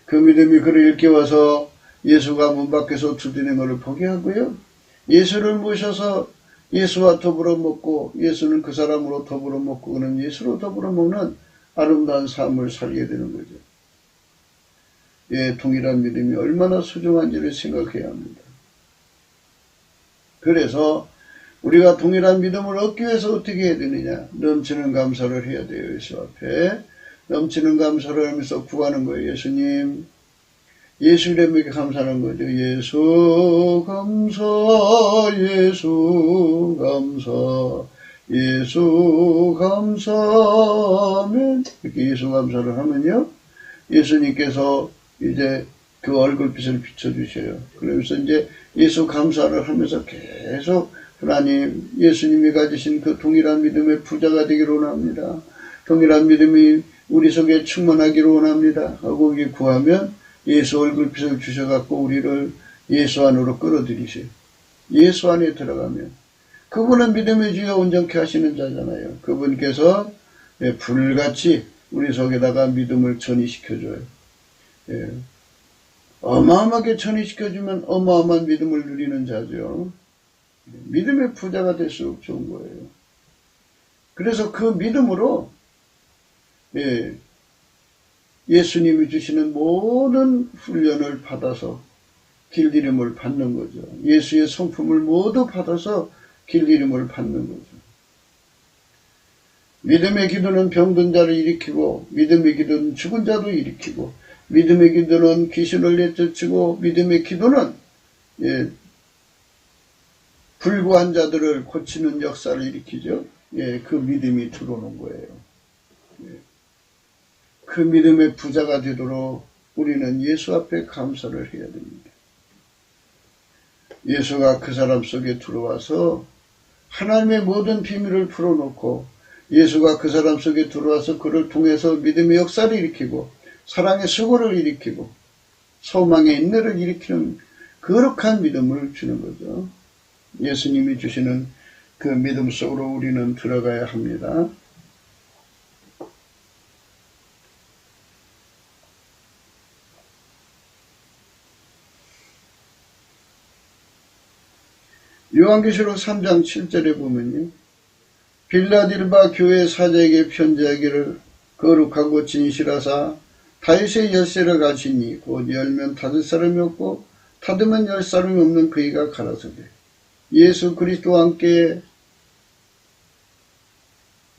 S1: 그 믿음이 그를 일깨워서 예수가 문 밖에서 두드리는 것을 보게 하고요. 예수를 모셔서 예수와 더불어 먹고 예수는 그 사람으로 더불어 먹고 그는 예수로 더불어 먹는 아름다운 삶을 살게 되는 거죠. 예, 동일한 믿음이 얼마나 소중한지를 생각해야 합니다. 그래서 우리가 동일한 믿음을 얻기 위해서 어떻게 해야 되느냐? 넘치는 감사를 해야 돼요. 예수 앞에. 넘치는 감사를 하면서 구하는 거예요. 예수님, 예수 이름에 감사하는 거죠. 예수 감사, 예수 감사, 예수 감사하면 이렇게 예수 감사를 하면요, 예수님께서 이제 그 얼굴빛을 비춰주셔요. 그러면서 이제 예수 감사를 하면서 계속 하나님, 예수님이 가지신 그 동일한 믿음의 부자가 되기를 원합니다. 동일한 믿음이 우리 속에 충만하기를 원합니다. 하고 이게 구하면 예수 얼굴빛을 주셔갖고 우리를 예수 안으로 끌어들이세요. 예수 안에 들어가면 그분은 믿음의 주여 온전케 하시는 자잖아요. 그분께서 불같이 우리 속에다가 믿음을 전이시켜줘요. 예. 어마어마하게 전이시켜주면 어마어마한 믿음을 누리는 자죠. 믿음의 부자가 될수록 좋은 거예요. 그래서 그 믿음으로 예수님이 주시는 모든 훈련을 받아서 길들임을 받는 거죠. 예수의 성품을 모두 받아서 길들임을 받는 거죠. 믿음의 기도는 병든 자를 일으키고, 믿음의 기도는 죽은 자도 일으키고, 믿음의 기도는 귀신을 내쫓고, 믿음의 기도는 불구한 자들을 고치는 역사를 일으키죠. 그 믿음이 들어오는 거예요. 그 믿음의 부자가 되도록 우리는 예수 앞에 감사를 해야 됩니다. 예수가 그 사람 속에 들어와서 하나님의 모든 비밀을 풀어놓고 예수가 그 사람 속에 들어와서 그를 통해서 믿음의 역사를 일으키고 사랑의 수고를 일으키고 소망의 인내를 일으키는 거룩한 믿음을 주는 거죠. 예수님이 주시는 그 믿음 속으로 우리는 들어가야 합니다. 요한계시록 3장 7절에 보면요. 빌라델비아 교회 사자에게 편지하기를 거룩하고 진실하사 다윗의 열쇠를 가지니 곧 열면 닫을 사람이 없고 닫으면 열 사람이 없는 그이가 가라사대. 예수 그리스도와 함께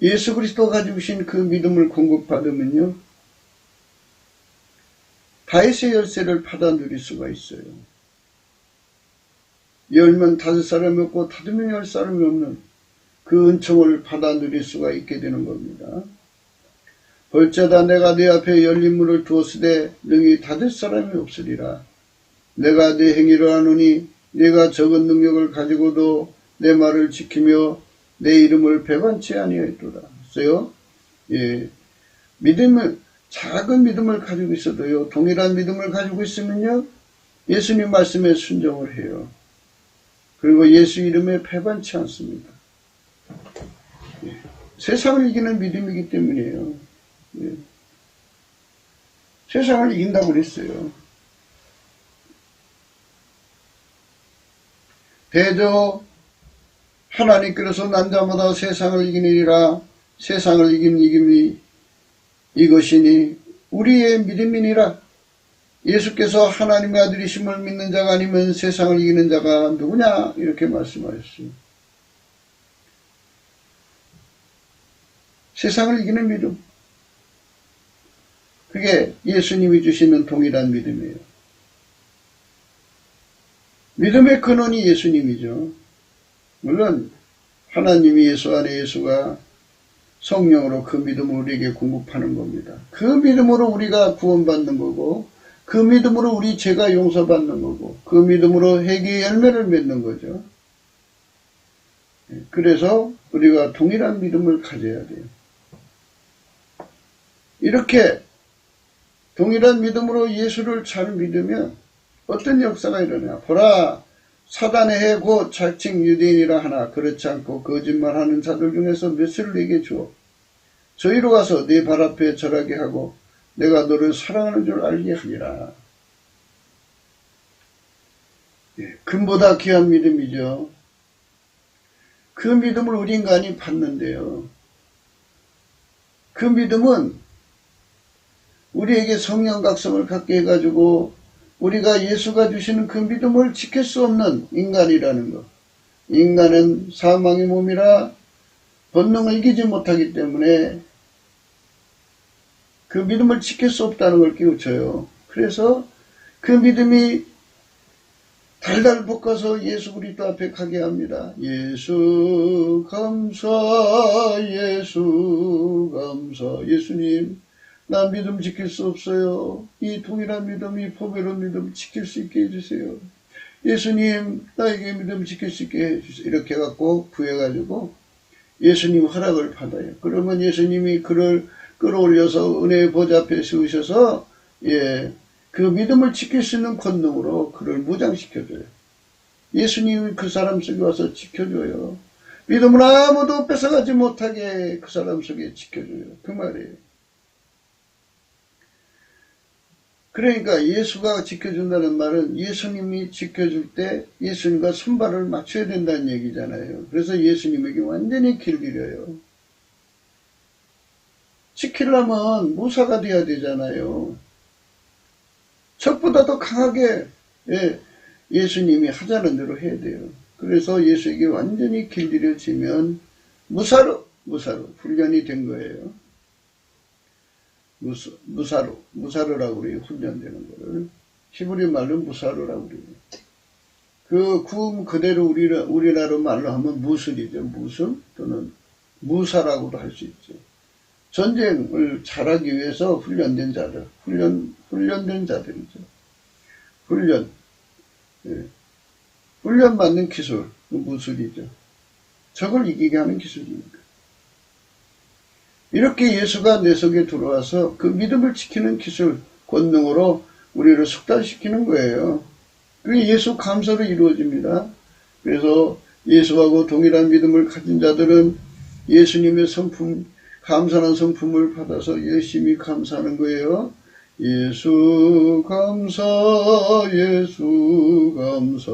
S1: 예수 그리스도가 가지고 계신 그 믿음을 공급받으면요. 다윗의 열쇠를 받아 누릴 수가 있어요. 열면 닫을 사람이 없고 닫으면 열 사람이 없는 그 은총을 받아 누릴 수가 있게 되는 겁니다. 볼지어다 내가 네 앞에 열린 문을 두었으되 능히 닫을 사람이 없으리라. 내가 네 행위를 아노니 네가 적은 능력을 가지고도 내 말을 지키며 내 이름을 배반치 아니하였도다. 했어요. 믿음을 작은 믿음을 가지고 있어도요. 동일한 믿음을 가지고 있으면요. 예수님 말씀에 순종을 해요. 그리고 예수 이름에 배반치 않습니다. 세상을 이기는 믿음이기 때문이에요. 세상을 이긴다고 그랬어요. 대저 하나님께서 난 자마다 세상을 이기느니라. 세상을 이긴 이김이 이것이니 우리의 믿음이니라. 예수께서 하나님의 아들이심을 믿는 자가 아니면 세상을 이기는 자가 누구냐? 이렇게 말씀하셨어요. 세상을 이기는 믿음. 그게 예수님이 주시는 동일한 믿음이에요. 믿음의 근원이 예수님이죠. 물론 하나님이 예수 안에 예수가 성령으로 그 믿음을 우리에게 공급하는 겁니다. 그 믿음으로 우리가 구원받는 거고 그 믿음으로 우리 죄가 용서받는 거고 그 믿음으로 회개의 열매를 맺는 거죠. 그래서 우리가 동일한 믿음을 가져야 돼요. 이렇게 동일한 믿음으로 예수를 잘 믿으면 어떤 역사가 일어나냐. 보라 사단의 해 곧 자칭 유대인이라 하나 그렇지 않고 거짓말하는 자들 중에서 몇을 내게 주어 저희로 가서 네 발 앞에 절하게 하고 내가 너를 사랑하는 줄 알게 하리라. 금보다 귀한 믿음이죠. 그 믿음을 우리 인간이 받는데요. 그 믿음은 우리에게 성령 각성을 갖게 해가지고 우리가 예수가 주시는 그 믿음을 지킬 수 없는 인간이라는 것. 인간은 사망의 몸이라 본능을 이기지 못하기 때문에 그 믿음을 지킬 수 없다는 걸 깨우쳐요. 그래서 그 믿음이 달달 볶아서 예수 그리스도 앞에 가게 합니다. 예수 감사, 예수 감사. 예수님, 나 믿음 지킬 수 없어요. 이 동일한 믿음, 이 보배로운 믿음 지킬 수 있게 해주세요. 예수님, 나에게 믿음 지킬 수 있게 해주세요. 이렇게 해갖고 구해가지고 예수님 허락을 받아요. 그러면 예수님이 그를 끌어올려서 은혜의 보좌 앞에 세우셔서 그 믿음을 지킬 수 있는 권능으로 그를 무장시켜줘요. 예수님이 그 사람 속에 와서 지켜줘요. 믿음을 아무도 뺏어가지 못하게 그 사람 속에 지켜줘요. 그 말이에요. 그러니까 예수가 지켜준다는 말은 예수님이 지켜줄 때 예수님과 손발을 맞춰야 된다는 얘기잖아요. 그래서 예수님에게 완전히 길들여요. 지키려면 무사가 돼야 되잖아요. 적보다 더 강하게 예수님이 하자는 대로 해야 돼요. 그래서 예수에게 완전히 길들여지면 무사로 훈련이 된 거예요. 무사로라고 그래요. 훈련되는 거를. 히브리 말로 무사로라고 그래요. 그 구음 그대로 우리나라 말로 하면 무술이죠. 무술 또는 무사라고도 할 수 있죠. 전쟁을 잘하기 위해서 훈련된 자들, 훈련된 자들이죠. 훈련 받는 기술, 무술이죠. 적을 이기게 하는 기술입니다. 이렇게 예수가 내 속에 들어와서 그 믿음을 지키는 기술, 권능으로 우리를 숙달시키는 거예요. 그게 예수 감사로 이루어집니다. 그래서 예수하고 동일한 믿음을 가진 자들은 예수님의 성품, 감사하는 성품을 받아서 열심히 감사하는 거예요. 예수 감사, 예수 감사,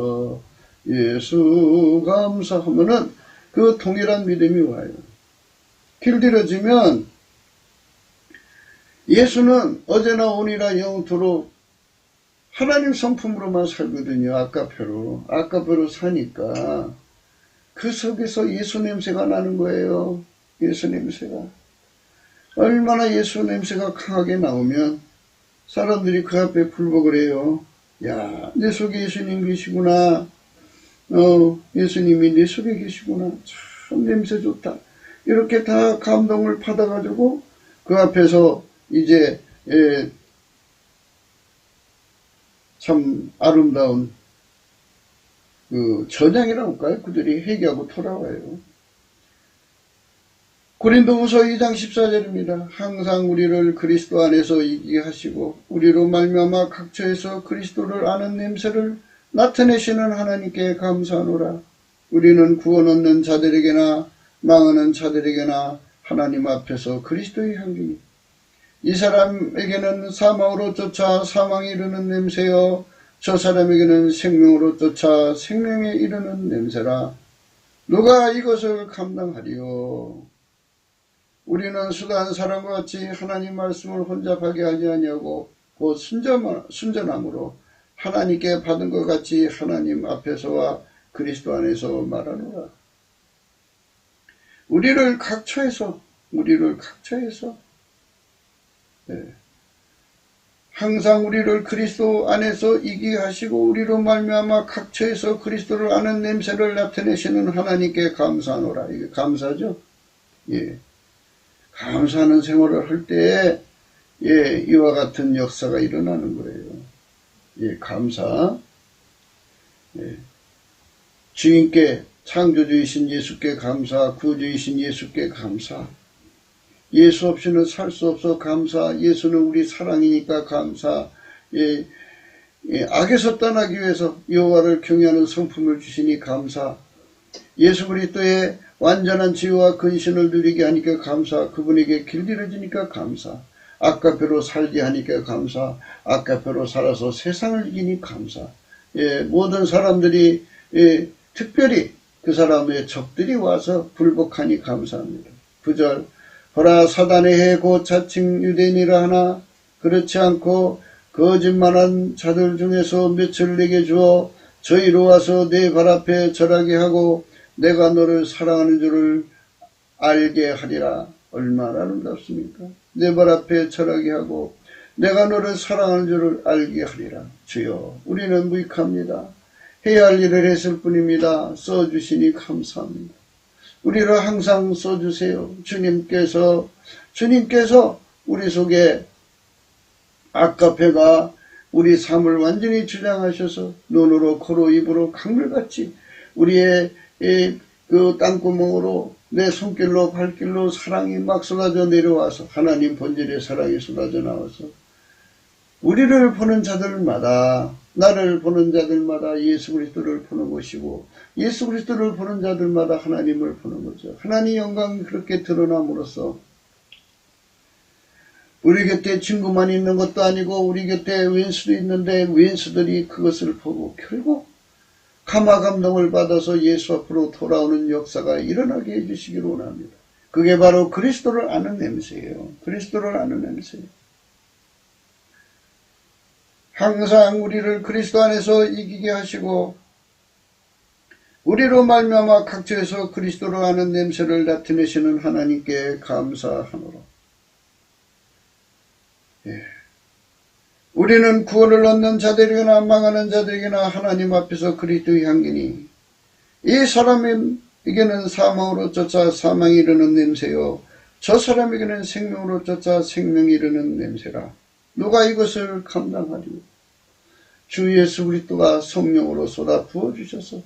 S1: 예수 감사 하면은 그 동일한 믿음이 와요. 길들여지면 예수는 어제나 오늘이나 영토록 하나님 성품으로만 살거든요. 아까표로 사니까 그 속에서 예수 냄새가 나는 거예요. 예수 냄새가. 얼마나 예수 냄새가 강하게 나오면 사람들이 그 앞에 불복을 해요. 야, 내 속에 예수님 계시구나. 예수님이 내 속에 계시구나. 참 냄새 좋다. 이렇게 다 감동을 받아가지고 그 앞에서 이제 참 아름다운 그 전향이라고 할까요? 그들이 회개하고 돌아와요. 고린도후서 2장 14절입니다. 항상 우리를 그리스도 안에서 이기게 하시고 우리로 말미암아 각처에서 그리스도를 아는 냄새를 나타내시는 하나님께 감사하노라. 우리는 구원 얻는 자들에게나 망하는 자들에게나 하나님 앞에서 그리스도의 향기니 이 사람에게는 사망으로 쫓아 사망에 이르는 냄새여 저 사람에게는 생명으로 쫓아 생명에 이르는 냄새라. 누가 이것을 감당하리요? 우리는 수다한 사람과 같이 하나님 말씀을 혼잡하게 하지 아니하고 곧 순전함으로 하나님께 받은 것 같이 하나님 앞에서와 그리스도 안에서 말하노라. 우리를 각처에서 항상 우리를 그리스도 안에서 이기게 하시고 우리로 말미암아 각처에서 그리스도를 아는 냄새를 나타내시는 하나님께 감사하노라. 이게 감사죠? 감사하는 생활을 할 때에 이와 같은 역사가 일어나는 거예요. 감사. 주인께 창조주이신 예수께 감사, 구주이신 예수께 감사. 예수 없이는 살 수 없어 감사. 예수는 우리 사랑이니까 감사. 악에서 떠나기 위해서 여호와를 경외하는 성품을 주시니 감사. 예수 그리스도의 완전한 지혜와 근신을 누리게 하니까 감사. 그분에게 길들여지니까 감사. 아까표로 살게 하니까 감사. 아까표로 살아서 세상을 이기니 감사. 모든 사람들이 특별히 그 사람의 적들이 와서 불복하니 감사합니다. 9절 보라 사단의 해 곧 자칭 유대인이라 하나 그렇지 않고 거짓말한 자들 중에서 몇을 내게 주어 저희로 와서 내 발 앞에 절하게 하고 내가 너를 사랑하는 줄을 알게 하리라. 얼마나 아름답습니까? 내 발 앞에 절하게 하고 내가 너를 사랑하는 줄을 알게 하리라. 주여 우리는 무익합니다. 해야 할 일을 했을 뿐입니다. 써주시니 감사합니다. 우리를 항상 써주세요. 주님께서 우리 속에 아까페가 우리 삶을 완전히 주장하셔서 눈으로 코로 입으로 강물같이 우리의 그 땅구멍으로 내 손길로 발길로 사랑이 막 쏟아져 내려와서 하나님 본질의 사랑이 쏟아져 나와서 우리를 보는 자들마다 나를 보는 자들마다 예수 그리스도를 보는 것이고 예수 그리스도를 보는 자들마다 하나님을 보는 거죠. 하나님의 영광이 그렇게 드러남으로써 우리 곁에 친구만 있는 것도 아니고 우리 곁에 왼수도 있는데 왼수들이 그것을 보고 결국 감화 감동을 받아서 예수 앞으로 돌아오는 역사가 일어나게 해주시기를 원합니다. 그게 바로 그리스도를 아는 냄새예요. 그리스도를 아는 냄새예요. 항상 우리를 그리스도 안에서 이기게 하시고 우리로 말미암아 각처에서 그리스도를 아는 냄새를 나타내시는 하나님께 감사하노라. 우리는 구원을 얻는 자들이거나 망하는 자들이거나 하나님 앞에서 그리스도의 향기니 이 사람에게는 사망으로 쫓아 사망이 이르는 냄새요 저 사람에게는 생명으로 쫓아 생명이 이르는 냄새라. 누가 이것을 감당하리요? 주 예수 그리스도가 성령으로 쏟아 부어주셔서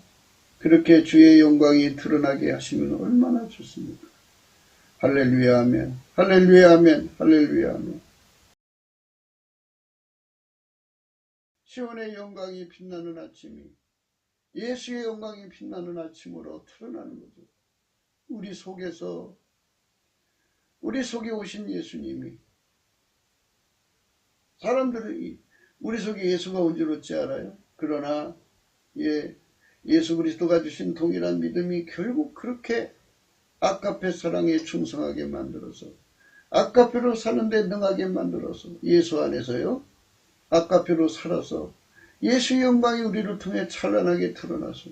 S1: 그렇게 주의 영광이 드러나게 하시면 얼마나 좋습니까? 할렐루야 아멘. 할렐루야 아멘. 할렐루야 아멘. 시온의 영광이 빛나는 아침이 예수의 영광이 빛나는 아침으로 드러나는 거죠. 우리 속에 오신 예수님이 사람들이 우리 속에 예수가 온 줄 어찌 알아요? 그러나 예수 그리스도가 주신 동일한 믿음이 결국 그렇게 아까페 사랑에 충성하게 만들어서 아까페로 사는데 능하게 만들어서 예수 안에서요 아까페로 살아서 예수의 영광이 우리를 통해 찬란하게 드러나서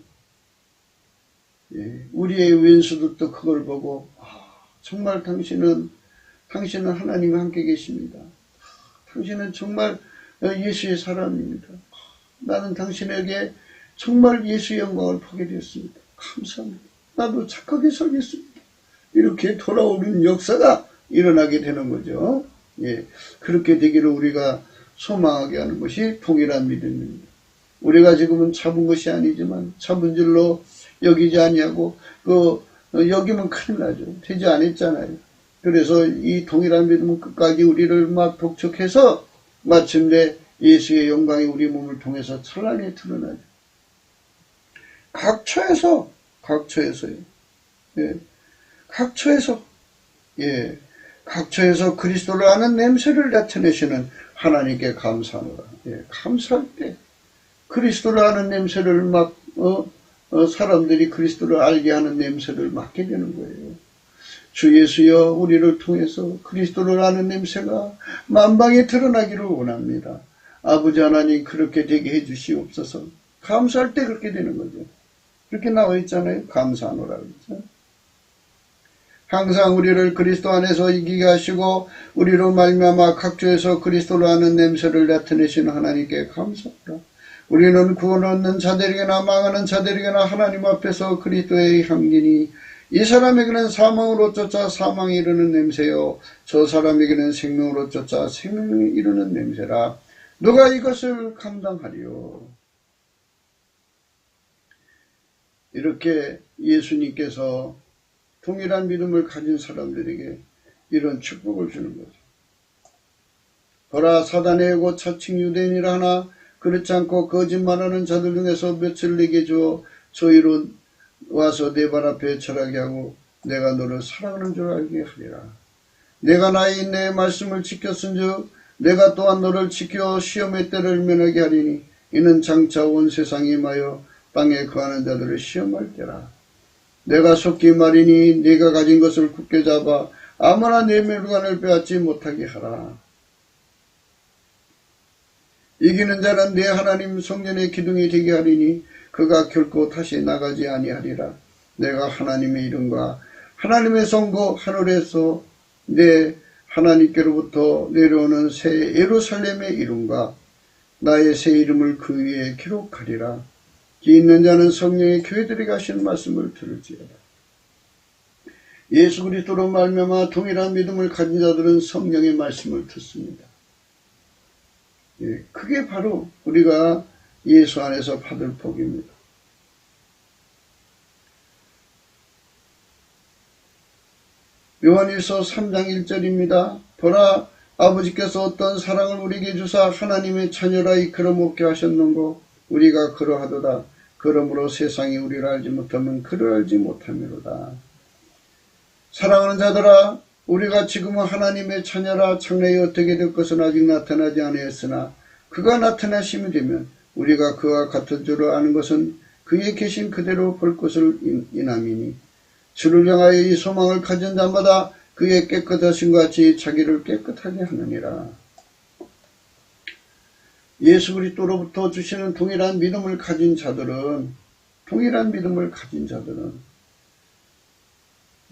S1: 우리의 왼수들도 그걸 보고 정말 당신은 하나님과 함께 계십니다. 당신은 정말 예수의 사람입니다. 나는 당신에게 정말 예수의 영광을 보게 되었습니다. 감사합니다. 나도 착하게 살겠습니다. 이렇게 돌아오는 역사가 일어나게 되는 거죠. 그렇게 되기를 우리가 소망하게 하는 것이 동일한 믿음입니다. 우리가 지금은 잡은 것이 아니지만 잡은 줄로 여기지 아니하고 여기면 큰일 나죠. 되지 않았잖아요. 그래서 이 동일한 믿음은 끝까지 우리를 막 독촉해서 마침내 예수의 영광이 우리 몸을 통해서 찬란히 드러나죠. 각처에서요. 각처에서 그리스도를 아는 냄새를 나타내시는 하나님께 감사하노라. 감사할 때 그리스도를 아는 냄새를 사람들이 그리스도를 알게 하는 냄새를 맡게 되는 거예요. 주 예수여 우리를 통해서 그리스도를 아는 냄새가 만방에 드러나기를 원합니다. 아버지 하나님 그렇게 되게 해주시옵소서. 감사할 때 그렇게 되는 거죠. 그렇게 나와 있잖아요. 감사하노라 그러죠. 항상 우리를 그리스도 안에서 이기게 하시고 우리로 말미암아 각주에서 그리스도를 아는 냄새를 나타내시는 하나님께 감사합니다. 우리는 구원 얻는 자들에게나 망하는 자들에게나 하나님 앞에서 그리스도의 향기니 이 사람에게는 사망으로 쫓아 사망이 이르는 냄새요 저 사람에게는 생명으로 쫓아 생명이 이르는 냄새라. 누가 이것을 감당하리요? 이렇게 예수님께서 동일한 믿음을 가진 사람들에게 이런 축복을 주는 거죠. 보라 사단의 곧 자칭 유대인이라 하나 그렇지 않고 거짓말하는 자들 중에서 몇을 내게 주어 저희로 와서 내 발 앞에 절하게 하고 내가 너를 사랑하는 줄 알게 하리라. 내가 나의 내 말씀을 지켰은즉 내가 또한 너를 지켜 시험의 때를 면하게 하리니 이는 장차 온 세상에 임하여 땅에 거하는 자들을 시험할 때라. 내가 속기 말이니 네가 가진 것을 굳게 잡아 아무나 내 물건을 빼앗지 못하게 하라. 이기는 자는 내 하나님 성전의 기둥이 되게 하리니 그가 결코 다시 나가지 아니하리라. 내가 하나님의 이름과 하나님의 성부 하늘에서 내 하나님께로부터 내려오는 새 예루살렘의 이름과 나의 새 이름을 그 위에 기록하리라. 귀 있는 자는 성령의 교회들에게 하시는 말씀을 들을지어다. 예수 그리스도로 말미암아 동일한 믿음을 가진 자들은 성령의 말씀을 듣습니다. 그게 바로 우리가 예수 안에서 받을 복입니다. 요한일서 3장 1절입니다. 보라, 아버지께서 어떤 사랑을 우리에게 주사 하나님의 자녀라 이끌어 먹게 하셨는고 우리가 그러하도다. 그러므로 세상이 우리를 알지 못하면 그를 알지 못함이로다. 사랑하는 자들아, 우리가 지금은 하나님의 자녀라. 장래에 어떻게 될 것은 아직 나타나지 아니했으나 그가 나타나심이 되면 우리가 그와 같은 줄을 아는 것은 그에 계신 그대로 볼 것을 인함이니 주를 향하여 이 소망을 가진 자마다 그의 깨끗하신 것 같이 자기를 깨끗하게 하느니라. 예수 그리스도로부터 주시는 동일한 믿음을 가진 자들은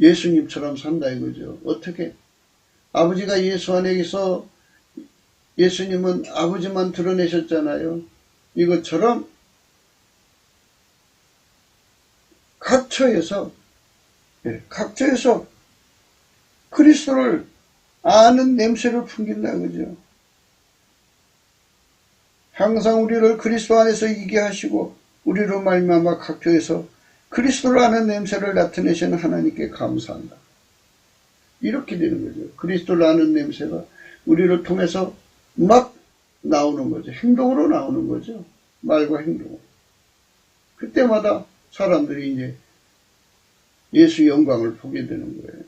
S1: 예수님처럼 산다 이거죠. 어떻게? 아버지가 예수 안에 계서 예수님은 아버지만 드러내셨잖아요. 이것처럼 각처에서 그리스도를 아는 냄새를 풍긴다 그죠. 항상 우리를 그리스도 안에서 이기게 하시고 우리로 말미암아 각처에서 그리스도를 아는 냄새를 나타내시는 하나님께 감사한다. 이렇게 되는 거죠. 그리스도를 아는 냄새가 우리를 통해서 막 나오는 거죠. 행동으로 나오는 거죠. 말과 행동으로. 그때마다 사람들이 이제 예수 영광을 보게 되는 거예요.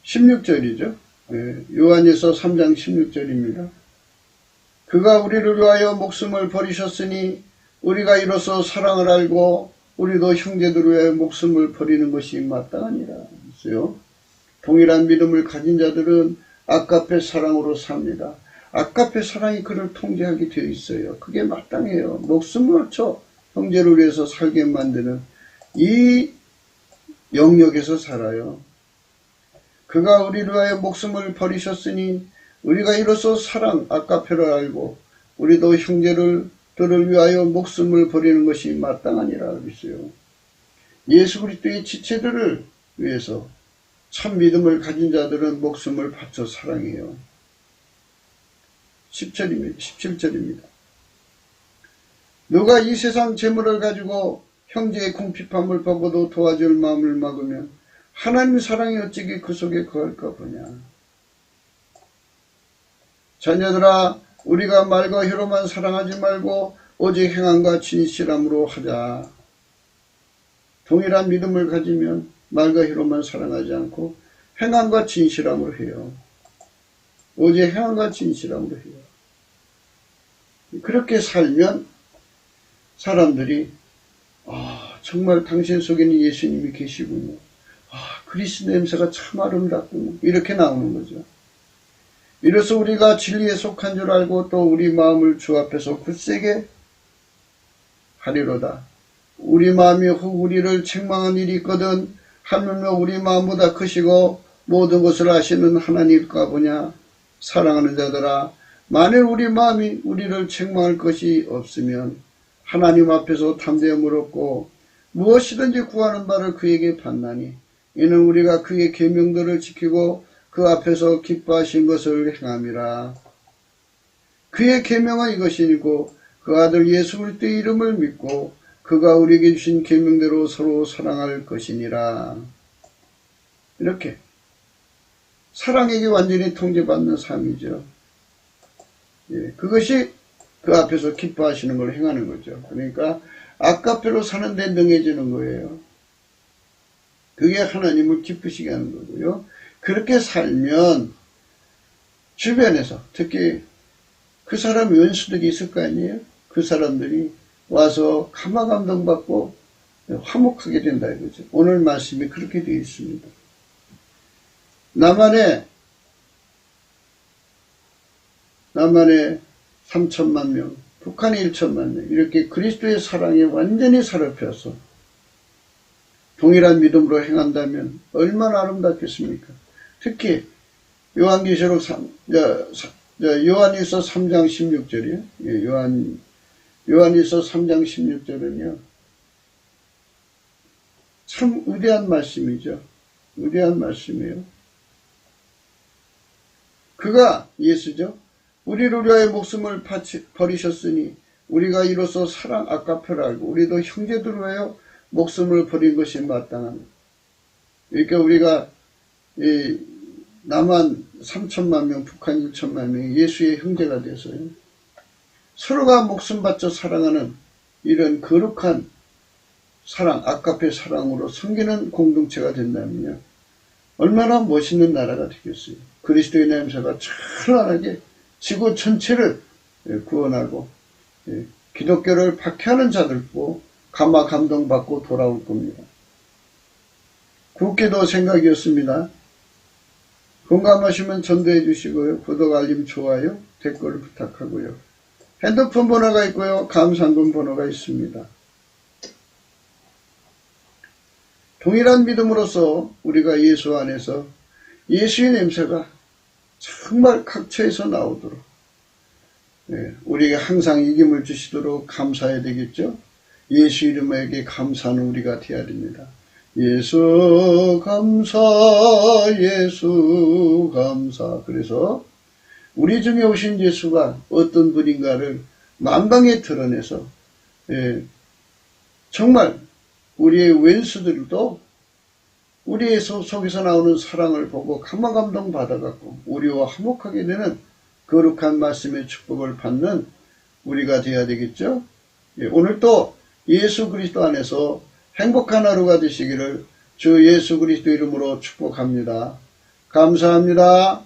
S1: (16절이죠) 요한일서 3장 16절입니다. 그가 우리를 위하여 목숨을 버리셨으니 우리가 이로써 사랑을 알고 우리도 형제들을 위하여 목숨을 버리는 것이 마땅하니라. 그래서요, 동일한 믿음을 가진 자들은 아까페 사랑으로 삽니다. 아까페 사랑이 그를 통제하게 되어 있어요. 그게 마땅해요. 목숨을 쳐 형제를 위해서 살게 만드는 이 영역에서 살아요. 그가 우리를 위하여 목숨을 버리셨으니 우리가 이로써 사랑 아까페를 알고 우리도 형제들을 위하여 목숨을 버리는 것이 마땅하니라 그랬어요. 예수 그리스도의 지체들을 위해서 참 믿음을 가진 자들은 목숨을 바쳐 사랑해요. 17절입니다. 누가 이 세상 재물을 가지고 형제의 궁핍함을 보고도 도와줄 마음을 막으면 하나님의 사랑이 어찌게 그 속에 거할까 보냐. 자녀들아, 우리가 말과 혀로만 사랑하지 말고 오직 행함과 진실함으로 하자. 동일한 믿음을 가지면 말과 혀로만 사랑하지 않고 행함과 진실함으로 해요. 오직 행함과 진실함으로 해요. 그렇게 살면 사람들이 정말 당신 속에는 예수님이 계시군요. 그리스도 냄새가 참 아름답군요. 이렇게 나오는 거죠. 이래서 우리가 진리에 속한 줄 알고 또 우리 마음을 주 앞에서 굳세게 하리로다. 우리 마음이 혹 우리를 책망한 일이 있거든 하물며 우리 마음보다 크시고 모든 것을 아시는 하나님일까 보냐. 사랑하는 자들아, 만일 우리 마음이 우리를 책망할 것이 없으면 하나님 앞에서 담대히 물었고 무엇이든지 구하는 바를 그에게 받나니 이는 우리가 그의 계명들을 지키고 그 앞에서 기뻐하신 것을 행함이라. 그의 계명은 이것이니고 그 아들 예수 그리스도의 이름을 믿고 그가 우리에게 주신 계명대로 서로 사랑할 것이니라. 이렇게 사랑에게 완전히 통제받는 삶이죠. 그것이 그 앞에서 기뻐하시는 걸 행하는 거죠. 그러니까 아까페로 사는데 능해지는 거예요. 그게 하나님을 기쁘시게 하는 거고요. 그렇게 살면 주변에서 특히 그 사람 원수들이 있을 거 아니에요. 그 사람들이 와서 감화 감동받고 화목하게 된다 이거죠. 오늘 말씀이 그렇게 되어 있습니다. 남한에 3천만 명, 북한에 1천만 명, 이렇게 그리스도의 사랑에 완전히 사로펴서 동일한 믿음으로 행한다면 얼마나 아름답겠습니까? 특히 요한계시록 요한일서 3장 16절이요. 요한일서 3장 16절은요. 참 위대한 말씀이죠. 위대한 말씀이에요. 그가 예수죠. 우리를 위하여 목숨을 버리셨으니 우리가 이로써 사랑 아까페를 알고 우리도 형제들을 위하여 목숨을 버린 것이 마땅한. 그러니까 우리가 남한 3천만 명, 북한 1천만 명이 예수의 형제가 돼서요. 서로가 목숨 바쳐 사랑하는 이런 거룩한 사랑, 아까페 사랑으로 섬기는 공동체가 된다면요. 얼마나 멋있는 나라가 되겠어요. 그리스도의 냄새가 찬란하게 지구 전체를 구원하고 기독교를 박해하는 자들도 감화 감동받고 돌아올 겁니다. 굵게도 생각이었습니다. 공감하시면 전도해 주시고요. 구독, 알림, 좋아요, 댓글 부탁하고요. 핸드폰 번호가 있고요. 감사한금 번호가 있습니다. 동일한 믿음으로서 우리가 예수 안에서 예수의 냄새가 정말 각처에서 나오도록 우리에게 항상 이김을 주시도록 감사해야 되겠죠. 예수 이름에게 감사하는 우리가 되어야 됩니다. 예수 감사, 예수 감사. 그래서 우리 중에 오신 예수가 어떤 분인가를 만방에 드러내서 정말 우리의 왼수들도 우리의 속에서 나오는 사랑을 보고 감화 감동 받아갖고 우리와 화목하게 되는 거룩한 말씀의 축복을 받는 우리가 되어야 되겠죠. 오늘 또 예수 그리스도 안에서 행복한 하루가 되시기를 주 예수 그리스도 이름으로 축복합니다. 감사합니다.